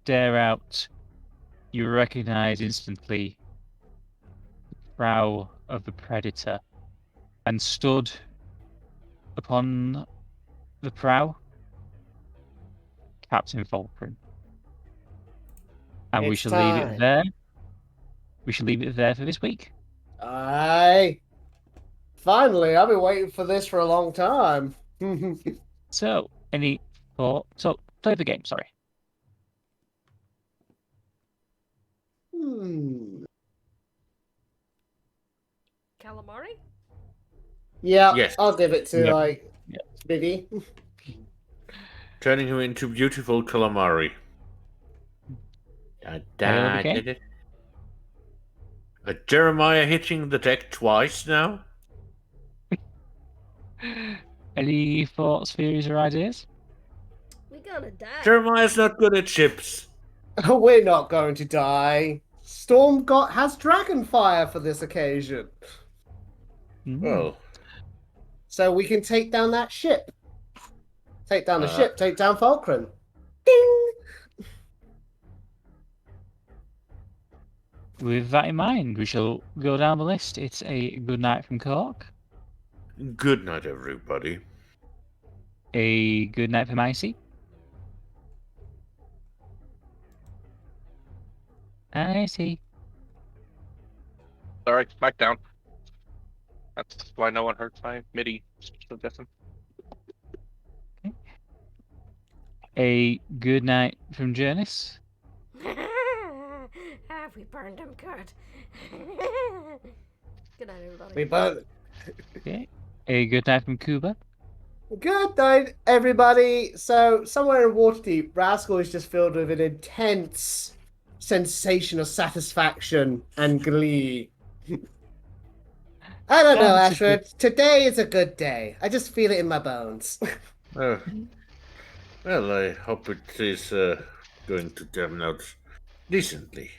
dare out. You recognize instantly the prow of the predator, and stood upon the prow, Captain Fulcrum. And we It's shall leave it time. there. We shall leave it there for this week. Aye. Finally, I've been waiting for this for a long time. So, any thoughts? So, play the game, sorry. Calamari? Yeah, Yes. I'll give it to, Yeah. Biddy. Turning him into beautiful calamari. Title of the game? Jeremiah hitting the deck twice now? Any thoughts, theories, or ideas? We gonna die. Jeremiah's not good at chips. We're not going to die. Storm has dragon fire for this occasion. Well, So we can take down that ship. Take down the Uh. ship, take down Fulcrum. Ding! With that in mind, we shall go down the list. It's a good night from Cork, good night, everybody. a good night from Icy, Icy. Alright, back down. That's why no one heard my MIDI suggestion. A good night from Jurnis, Have we burned him good? Good night, everybody. We burn. okay. A good night from Kubar, Good night, everybody. So, somewhere in Waterdeep, Rascal is just filled with an intense sensation of satisfaction and glee. I don't know, That's a Ashford. Today is a good day. I just feel it in my bones. Well, I hope it is going to turn out decently.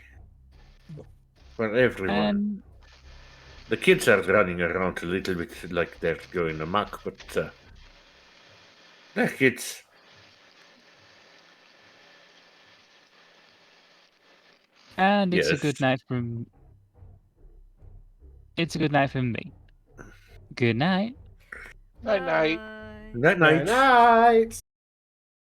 For everyone. The kids are running around a little bit like they're going amok, but they're kids. and it's a Yes. good night from. It's a good night from me. Good night. Night night. Bye. Night Night night. night.